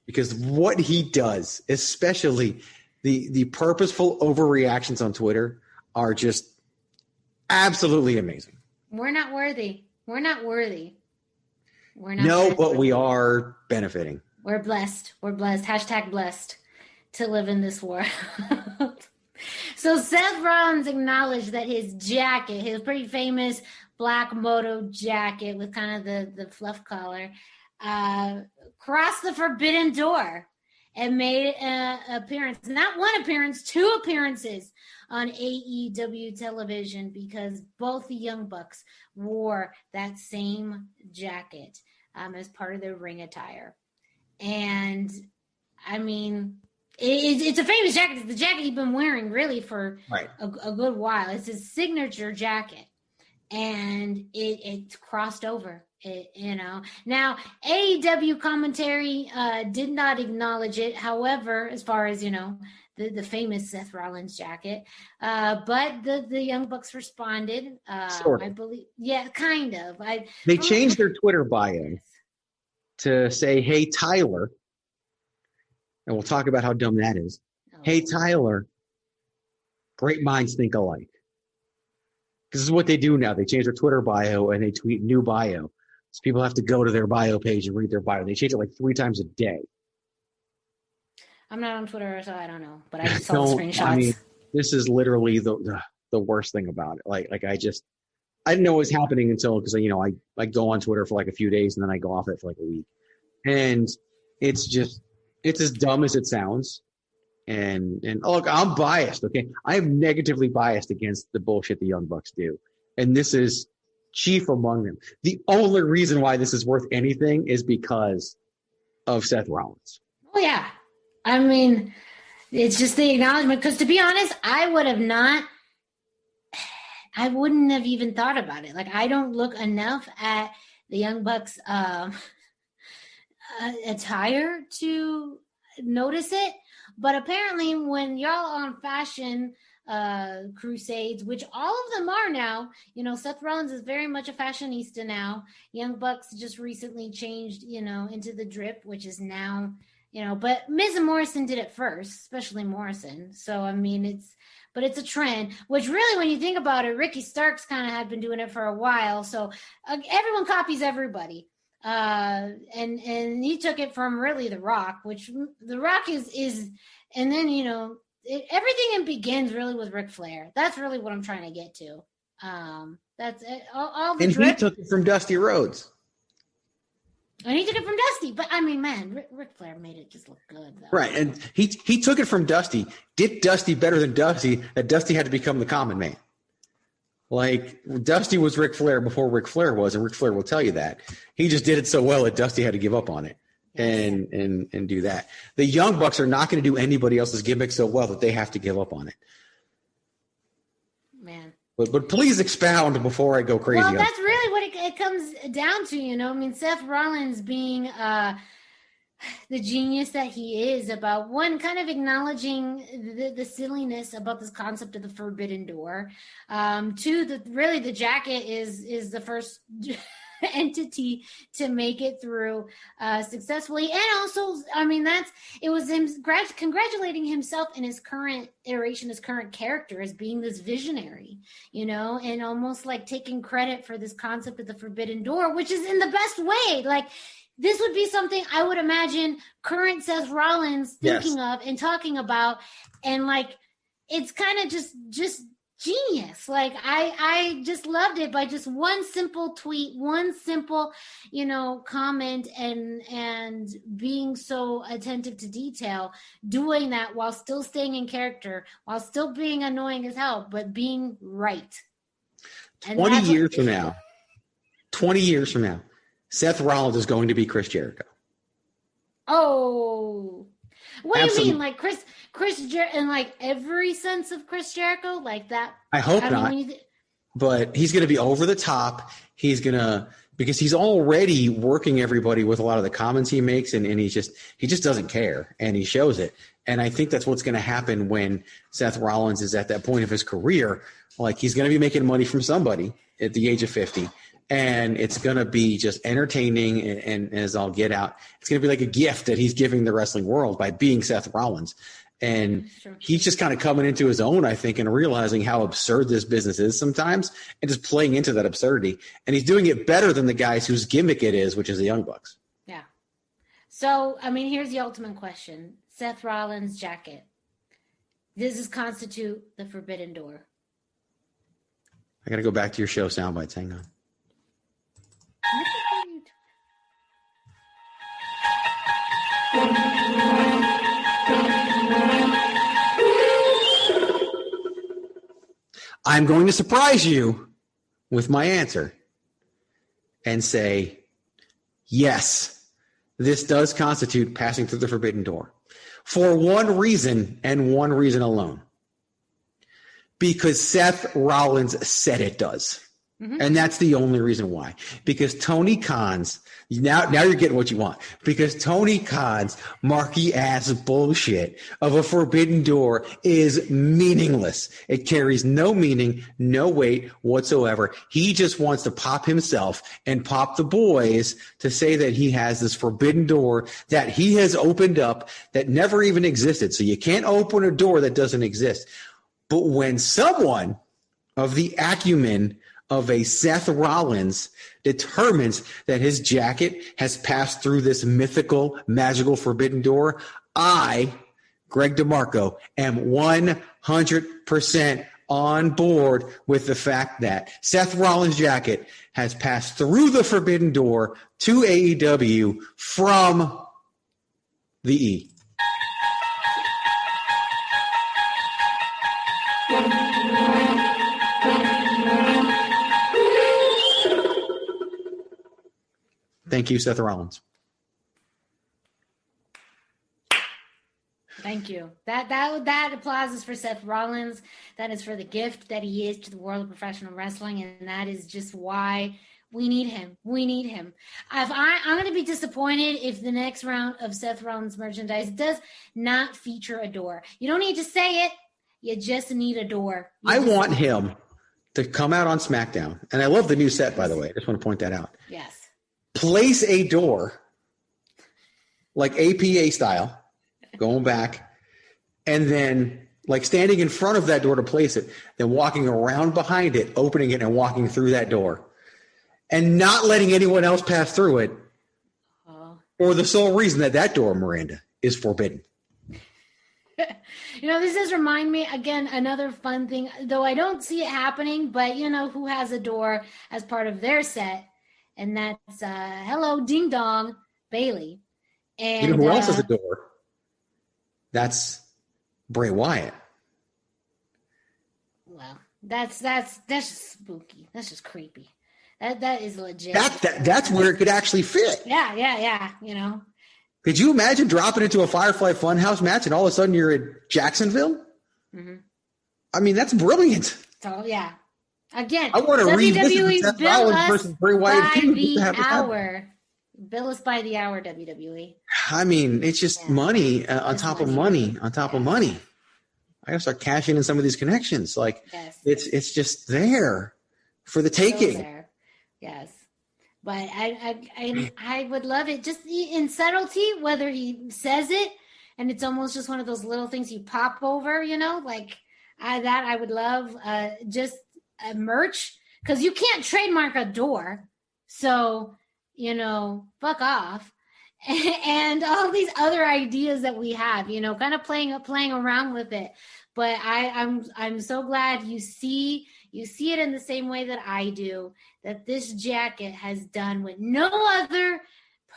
Because what he does, especially the purposeful overreactions on Twitter, are just absolutely amazing. We're not worthy. We're not worthy. But we are benefiting. We're blessed. We're blessed. Hashtag blessed to live in this world. So Seth Rollins acknowledged that his jacket, his pretty famous black moto jacket with kind of the fluff collar, crossed the forbidden door and made an appearance. Not one appearance, 2 appearances on AEW television, because both the Young Bucks wore that same jacket as part of their ring attire. And I mean, it's a famous jacket. It's the jacket he's been wearing really for a good while. It's his signature jacket, and it crossed over. Now AEW commentary did not acknowledge it. However, as far as the famous Seth Rollins jacket, but the Young Bucks responded. Sort of. I believe, yeah, kind of. They changed their Twitter bio to say, "Hey Tyler," and we'll talk about how dumb that is. Oh. "Hey Tyler, great minds think alike." This is what they do now. They change their Twitter bio and they tweet new bio. So people have to go to their bio page and read their bio. They change it like 3 times a day. I'm not on Twitter, so I don't know. But I just saw the screenshots. I mean, this is literally the worst thing about it. Like I didn't know what was happening until, because I go on Twitter for like a few days and then I go off it for like a week, and it's as dumb as it sounds. And look, I'm biased. Okay, I am negatively biased against the bullshit the Young Bucks do, and this is chief among them. The only reason why this is worth anything is because of Seth Rollins. Oh yeah, I mean, it's just the acknowledgement. Because to be honest, I wouldn't have even thought about it. Like, I don't look enough at the Young Bucks attire to notice it. But apparently when y'all on fashion crusades, which all of them are now, Seth Rollins is very much a fashionista now. Young Bucks just recently changed, into the drip, which is now, but Miz and Morrison did it first, especially Morrison. So, I mean, it's a trend, which really, when you think about it, Ricky Starks kind of had been doing it for a while. So everyone copies everybody. And he took it from really The Rock, which The Rock is, and then, everything begins really with Ric Flair. That's really what I'm trying to get to. That's it. All the and drip. He took it from Dusty Rhodes. And he took it from Dusty, but I mean, man, Ric Flair made it just look good, though. Right, and he took it from Dusty, did Dusty better than Dusty, that Dusty had to become the common man. Like, Dusty was Ric Flair before Ric Flair was, and Ric Flair will tell you that. He just did it so well that Dusty had to give up on it and do that. The Young Bucks are not going to do anybody else's gimmick so well that they have to give up on it. Man. But please expound before I go crazy. Well, that's really what it comes down to, I mean, Seth Rollins being the genius that he is about, one, kind of acknowledging the silliness about this concept of the forbidden door. 2, the jacket is the first entity to make it through successfully. And also, I mean, it was him congratulating himself in his current iteration, his current character, as being this visionary, and almost like taking credit for this concept of the forbidden door, which is in the best way. Like, this would be something I would imagine current Seth Rollins thinking of and talking about. And like, it's kind of just genius. Like I just loved it by just one simple tweet, one simple, comment and being so attentive to detail, doing that while still staying in character, while still being annoying as hell, but being right. 20 years from now, Seth Rollins is going to be Chris Jericho. Oh, what do you mean? Like Chris in like every sense of Chris Jericho, like that? I hope not. But he's going to be over the top. Because he's already working everybody with a lot of the comments he makes, and he just doesn't care, and he shows it. And I think that's what's going to happen when Seth Rollins is at that point of his career. Like, he's going to be making money from somebody at the age of 50. And it's going to be just entertaining, and as I'll get out, it's going to be like a gift that he's giving the wrestling world by being Seth Rollins. And he's just kind of coming into his own, I think, and realizing how absurd this business is sometimes and just playing into that absurdity. And he's doing it better than the guys whose gimmick it is, which is the Young Bucks. Yeah. So, I mean, here's the ultimate question. Seth Rollins Jacket. Does this constitute the forbidden door? I got to go back to your show soundbites. Hang on. I'm going to surprise you with my answer and say, yes, this does constitute passing through the forbidden door for one reason and one reason alone. Because Seth Rollins said it does. Mm-hmm. And that's the only reason why. Because Tony Khan's, now you're getting what you want. Because Tony Khan's marquee ass bullshit of a forbidden door is meaningless. It carries no meaning, no weight whatsoever. He just wants to pop himself and pop the boys to say that he has this forbidden door that he has opened up that never even existed. So you can't open a door that doesn't exist. But when someone of the acumen of a Seth Rollins determines that his jacket has passed through this mythical, magical forbidden door, I, Greg DeMarco, am 100% on board with the fact that Seth Rollins' jacket has passed through the forbidden door to AEW from the E. Thank you, Seth Rollins. Thank you. That applause is for Seth Rollins. That is for the gift that he is to the world of professional wrestling, and that is just why we need him. We need him. I'm going to be disappointed if the next round of Seth Rollins merchandise does not feature a door. You don't need to say it. You just need a door. I want him to come out on SmackDown, and I love the new set, by the way. I just want to point that out. Yes. Place a door, like APA style, going back, and then like standing in front of that door to place it, then walking around behind it, opening it, and walking through that door, and not letting anyone else pass through it, for the sole reason that door, Miranda, is forbidden. This does remind me, again, another fun thing, though I don't see it happening, but who has a door as part of their set, and that's hello, ding dong, Bailey. And who else has a door? That's Bray Wyatt. Well, that's just spooky. That's just creepy. That is legit. That's where it could actually fit. Yeah. Could you imagine dropping into a Firefly Funhouse match and all of a sudden you're at Jacksonville? Mm-hmm. I mean, that's brilliant. So yeah. Again, I want to revisit Seth Rollins versus Bray Wyatt by the hour. Bill us by the hour, WWE. I mean, it's just money on top of money on top of money. I gotta start cashing in some of these connections. Like it's just there for the taking. Yes, but I would love it just in subtlety, whether he says it, and it's almost just one of those little things you pop over, like I would love just a merch, because you can't trademark a door, so fuck off. And all these other ideas that we have, kind of playing around with it. But I'm so glad you see it in the same way that I do, that this jacket has done what no other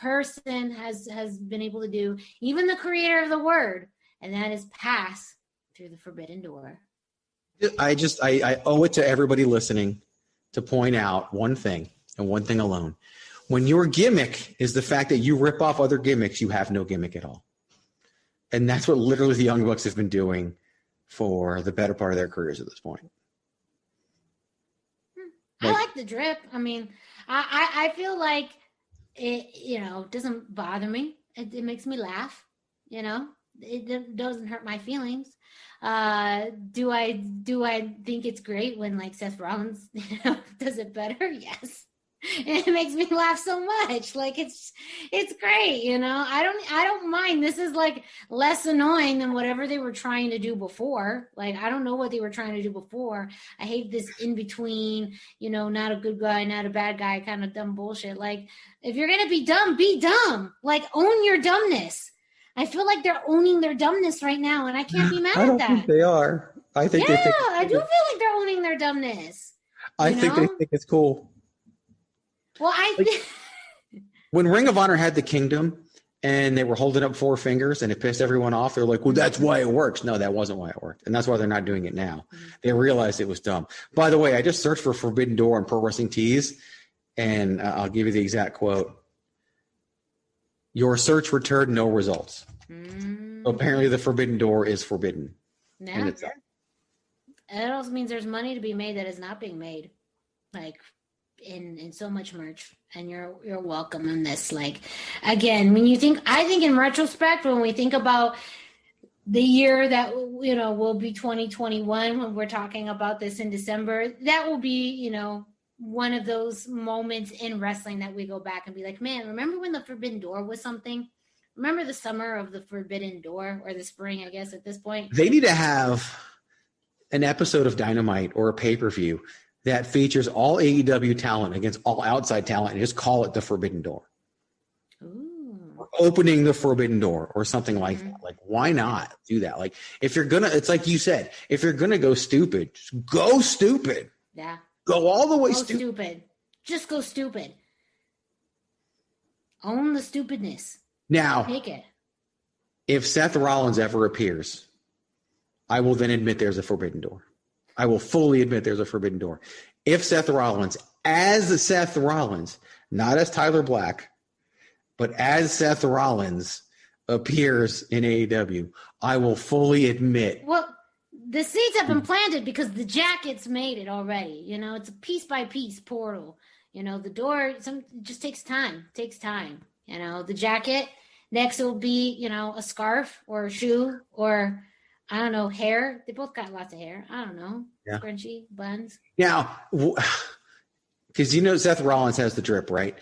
person has been able to do, even the creator of the word, and that is pass through the forbidden door. I owe it to everybody listening to point out one thing and one thing alone. When your gimmick is the fact that you rip off other gimmicks, you have no gimmick at all. And that's what literally the Young Bucks have been doing for the better part of their careers at this point. I like the drip. I mean, I feel like it, doesn't bother me. It makes me laugh, It doesn't hurt my feelings. Do I think it's great when like Seth Rollins, does it better? Yes. And it makes me laugh so much. Like it's great, I don't mind. This is like less annoying than whatever they were trying to do before. Like I don't know what they were trying to do before. I hate this in between, not a good guy, not a bad guy kind of dumb bullshit. Like if you're gonna be dumb, be dumb. Like own your dumbness. I feel like they're owning their dumbness right now, and I can't be mad at that. I don't think they are. I do feel like they're owning their dumbness. I think they think it's cool. Well, when Ring of Honor had the Kingdom and they were holding up 4 fingers and it pissed everyone off, they're like, well, that's why it works. No, that wasn't why it worked. And that's why they're not doing it now. Mm-hmm. They realized it was dumb. By the way, I just searched for Forbidden Door on Pro Wrestling Tees, and I'll give you the exact quote. Your search returned no results. Mm-hmm. So apparently the Forbidden Door is forbidden. Yeah. It also means there's money to be made that is not being made. Like, in so much merch, and you're welcome in this. Like again, I think in retrospect, when we think about the year that will be 2021, when we're talking about this in December, that will be one of those moments in wrestling that we go back and be like, man, remember when the Forbidden Door was something? Remember the summer of the Forbidden Door, or the spring, I guess at this point. They need to have an episode of Dynamite or a pay-per-view that features all AEW talent against all outside talent and just call it the Forbidden Door. Ooh. Or opening the Forbidden Door or something like that. Like, why not do that? Like, if you're going to, it's like you said, if you're going to go stupid, just go stupid. Yeah. Go all the way stupid. Just go stupid. Own the stupidness. Now, take it. If Seth Rollins ever appears, I will then admit there's a Forbidden Door. I will fully admit there's a Forbidden Door. If Seth Rollins, as Seth Rollins, not as Tyler Black, but as Seth Rollins appears in AEW, I will fully admit. Well, the seeds have been planted because the jacket's made it already. It's a piece by piece portal. The door, it just takes time. It takes time. The jacket, next it will be, a scarf or a shoe or I don't know, hair. They both got lots of hair. I don't know. Yeah. Scrunchy, buns. Now, because Seth Rollins has the drip, right?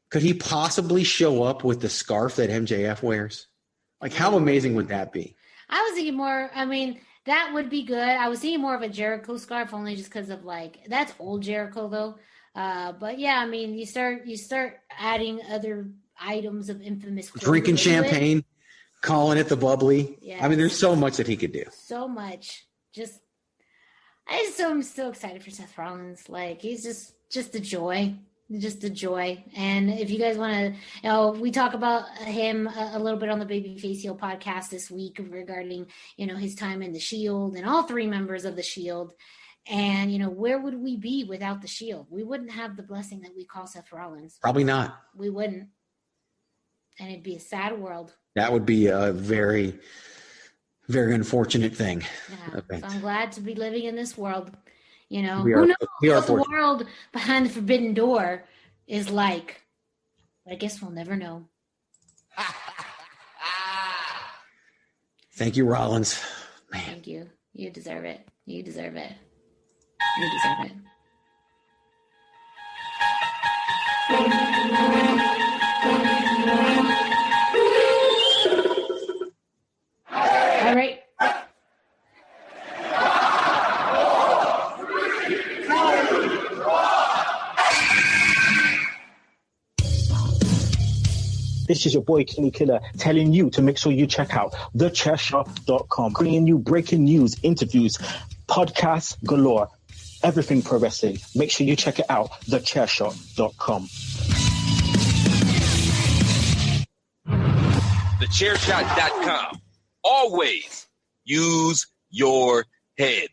Could he possibly show up with the scarf that MJF wears? Like, how amazing would that be? I was thinking more, that would be good. I was thinking more of a Jericho scarf, only just because of that's old Jericho though. But yeah, you start adding other items of infamous. Drinking champagne. Calling it the bubbly. Yes. There's so much that he could do. So much. I'm so excited for Seth Rollins. Like, he's just a joy. Just a joy. And if you guys want to, we talk about him a little bit on the Babyface Heel podcast this week regarding, his time in the Shield and all 3 members of the Shield. And, where would we be without the Shield? We wouldn't have the blessing that we call Seth Rollins. Probably not. We wouldn't. And it'd be a sad world. That would be a very, very unfortunate thing. Yeah. So I'm glad to be living in this world. Who knows what the world behind the Forbidden Door is like? I guess we'll never know. Thank you, Rollins. Man. Thank you. You deserve it. You deserve it. You deserve it. All right. This is your boy, Kenny Killer, telling you to make sure you check out thechairshot.com, bringing you breaking news, interviews, podcasts galore, everything pro wrestling. Make sure you check it out, thechairshot.com. Thechairshot.com. Always use your head.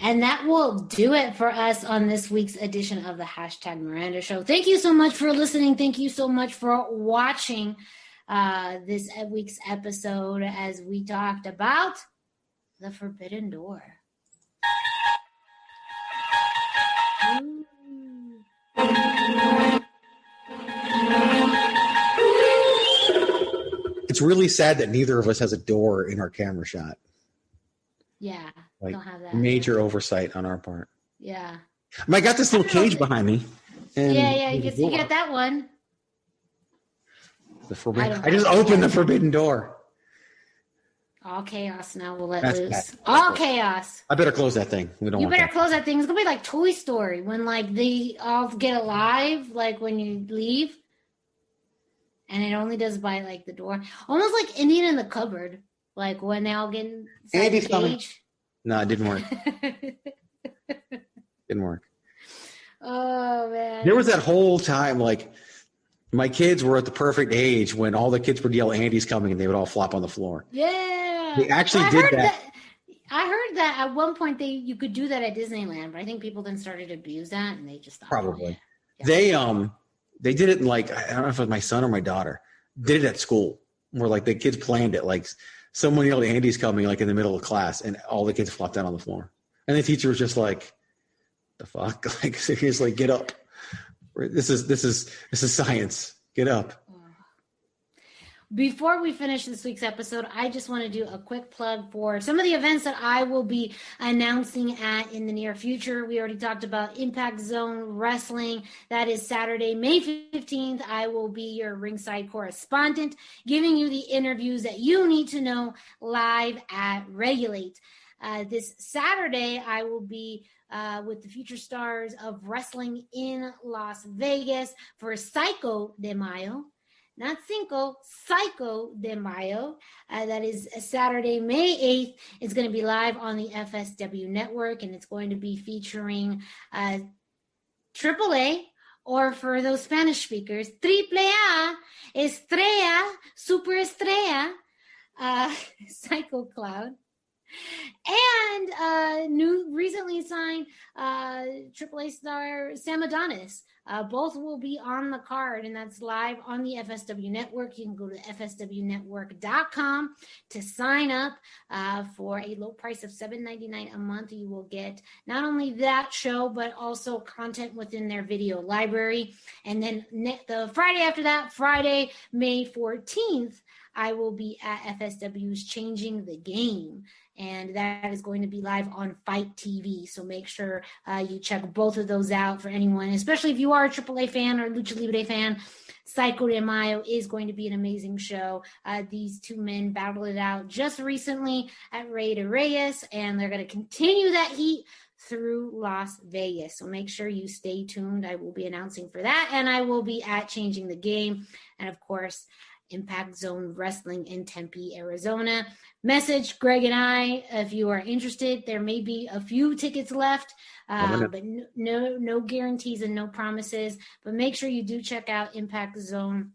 And that will do it for us on this week's edition of the Miranda Show. Thank you so much for listening. Thank you so much for watching this week's episode as we talked about the Forbidden Door. It's really sad that neither of us has a door in our camera shot. Yeah, like, don't have that. Major oversight on our part. Yeah. I got this little cage behind me. And yeah, you get that one. The forbidden. I just opened the forbidden door. All chaos now. We'll let loose. All chaos. I better close that thing. We don't. You better close that thing. It's gonna be like Toy Story when like they all get alive, like when you leave, and it only does by like the door, almost like Indian in the cupboard, like when they all get inside Andy's the cage. No, it didn't work. Didn't work. Oh man. There was that whole time like. My kids were at the perfect age when all the kids would yell, Andy's coming, and they would all flop on the floor. Yeah. They actually did that. I heard that at one point you could do that at Disneyland, but I think people then started to abuse that, and they just stopped. Probably. Yeah. They did it in like, I don't know if it was my son or my daughter, did it at school where like the kids planned it. Like someone yelled, Andy's coming, like in the middle of class, and all the kids flopped down on the floor. And the teacher was just like, the fuck? Like, seriously, get up. This is science. Get up. Before we finish this week's episode, I just want to do a quick plug for some of the events that I will be announcing at in the near future. We already talked about Impact Zone Wrestling. That is Saturday, May 15th. I will be your ringside correspondent, giving you the interviews that you need to know live at Regulate. This Saturday, I will be with the future stars of wrestling in Las Vegas for Psycho de Mayo. Not Cinco, Psycho de Mayo. That is Saturday, May 8th. It's going to be live on the FSW Network, and it's going to be featuring AAA, or for those Spanish speakers, Triple A, Estrella, Super Estrella, Psycho Cloud. And recently signed AAA star Sam Adonis. Both will be on the card, and that's live on the FSW Network. You can go to fswnetwork.com to sign up for a low price of $7.99 a month. You will get not only that show, but also content within their video library. And then the Friday after that, Friday, May 14th, I will be at FSW's Changing the Game, and that is going to be live on Fight TV. So make sure you check both of those out for anyone, especially if you are a AAA fan or Lucha Libre fan. Psycho de Mayo is going to be an amazing show. These two men battled it out just recently at Rey de Reyes, and they're going to continue that heat through Las Vegas. So make sure you stay tuned. I will be announcing for that, and I will be at Changing the Game. And of course, Impact Zone Wrestling in Tempe, Arizona. Message Greg and I if you are interested. There may be a few tickets left, but no guarantees and no promises. But make sure you do check out Impact Zone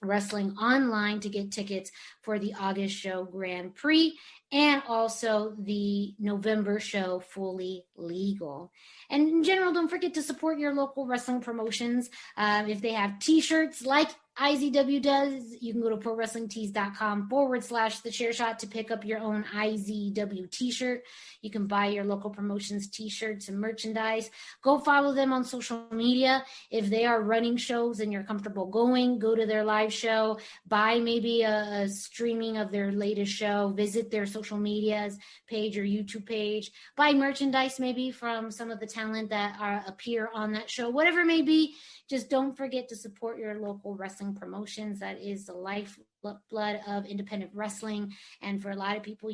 Wrestling online to get tickets for the August show Grand Prix and also the November show Fully Legal. And in general, don't forget to support your local wrestling promotions. If they have t-shirts like IZW does, you can go to prowrestlingtees.com/thechairshot to pick up your own IZW t-shirt. You can buy your local promotions t-shirts and merchandise. Go follow them on social media. If they are running shows and you're comfortable going, go to their live show, buy maybe a streaming of their latest show, visit their social medias page or YouTube page, buy merchandise maybe from some of the talent that appear on that show, whatever it may be. Just don't forget to support your local wrestling promotions. That is the lifeblood of independent wrestling. And for a lot of people,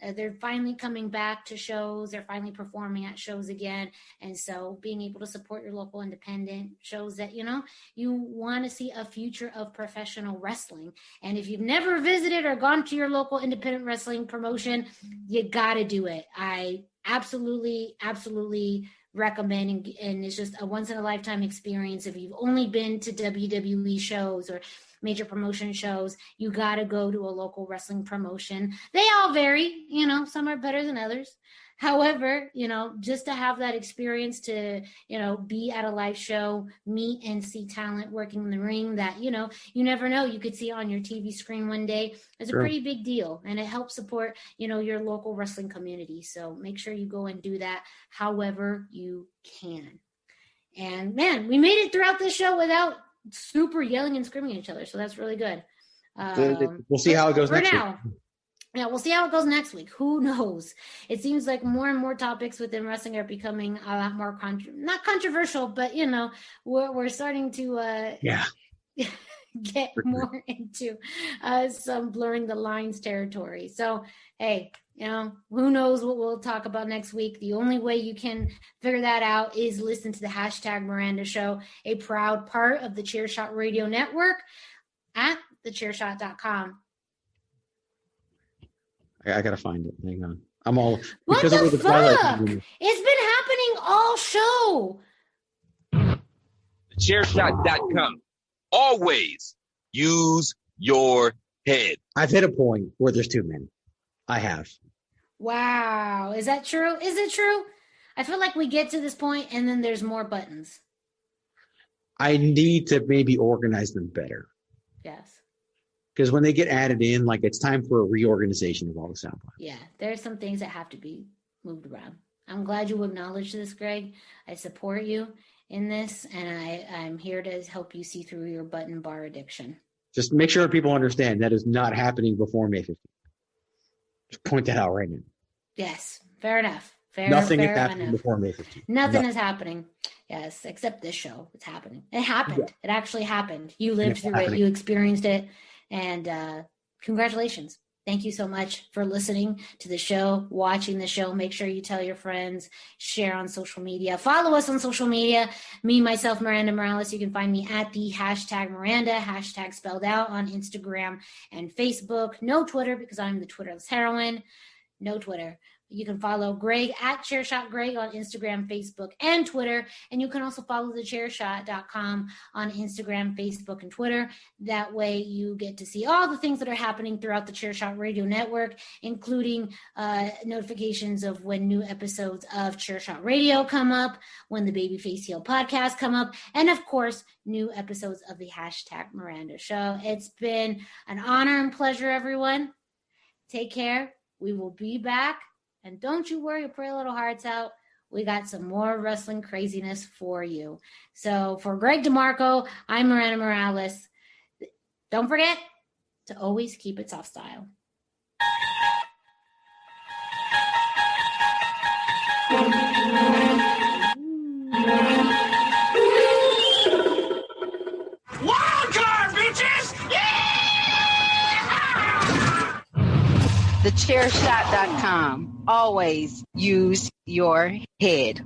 they're finally coming back to shows. They're finally performing at shows again. And so being able to support your local independent shows that, you want to see a future of professional wrestling. And if you've never visited or gone to your local independent wrestling promotion, you got to do it. I absolutely recommend, and it's just a once in a lifetime experience. If you've only been to WWE shows or major promotion shows, you got to go to a local wrestling promotion. They all vary, some are better than others. However, just to have that experience to, be at a live show, meet and see talent working in the ring that, you never know, you could see on your TV screen one day, is a pretty big deal. And it helps support, your local wrestling community. So make sure you go and do that however you can. And man, we made it throughout this show without super yelling and screaming at each other. So that's really good. We'll see how it goes next week. Yeah, we'll see how it goes next week. Who knows? It seems like more and more topics within wrestling are becoming a lot more not controversial, but we're starting to get more into some blurring the lines territory. So hey, who knows what we'll talk about next week? The only way you can figure that out is listen to the #Miranda Show, a proud part of the Chairshot Radio Network at thechairshot.com. I gotta find it. Hang on. I'm all what the fuck? It's been happening all show. Chairshot.com. Always use your head. I've hit a point where there's too many. I have. Wow. Is that true? Is it true? I feel like we get to this point and then there's more buttons. I need to maybe organize them better. Yes. Because when they get added in, it's time for a reorganization of all the sound bites. Yeah, there's some things that have to be moved around. I'm glad you acknowledge this, Greg. I support you in this, and I'm here to help you see through your button bar addiction. Just make sure people understand that is not happening before May 15th. Just point that out right now. Yes, fair enough. Nothing is happening before May 15th. Nothing is happening. Yes, except this show. It's happening. It happened. Yeah. It actually happened. You lived through it. You experienced it. And congratulations. Thank you so much for listening to the show, watching the show. Make sure you tell your friends, share on social media, follow us on social media. Me, myself, Miranda Morales. You can find me at the #Miranda, # spelled out, on Instagram and Facebook. No Twitter, because I'm the Twitterless heroine. No Twitter. You can follow Greg at Chairshot Greg on Instagram, Facebook, and Twitter. And you can also follow thechairshot.com on Instagram, Facebook, and Twitter. That way you get to see all the things that are happening throughout the Chairshot Radio Network, including notifications of when new episodes of Chairshot Radio come up, when the Babyface Heel podcast come up, and of course, new episodes of the #Miranda Show. It's been an honor and pleasure, everyone. Take care. We will be back. And don't you worry, pray little hearts out. We got some more wrestling craziness for you. So for Greg DeMarco, I'm Miranda Morales. Don't forget to always keep it soft style. Wild card, bitches! Yeah! Thechairshot.com. Always use your head.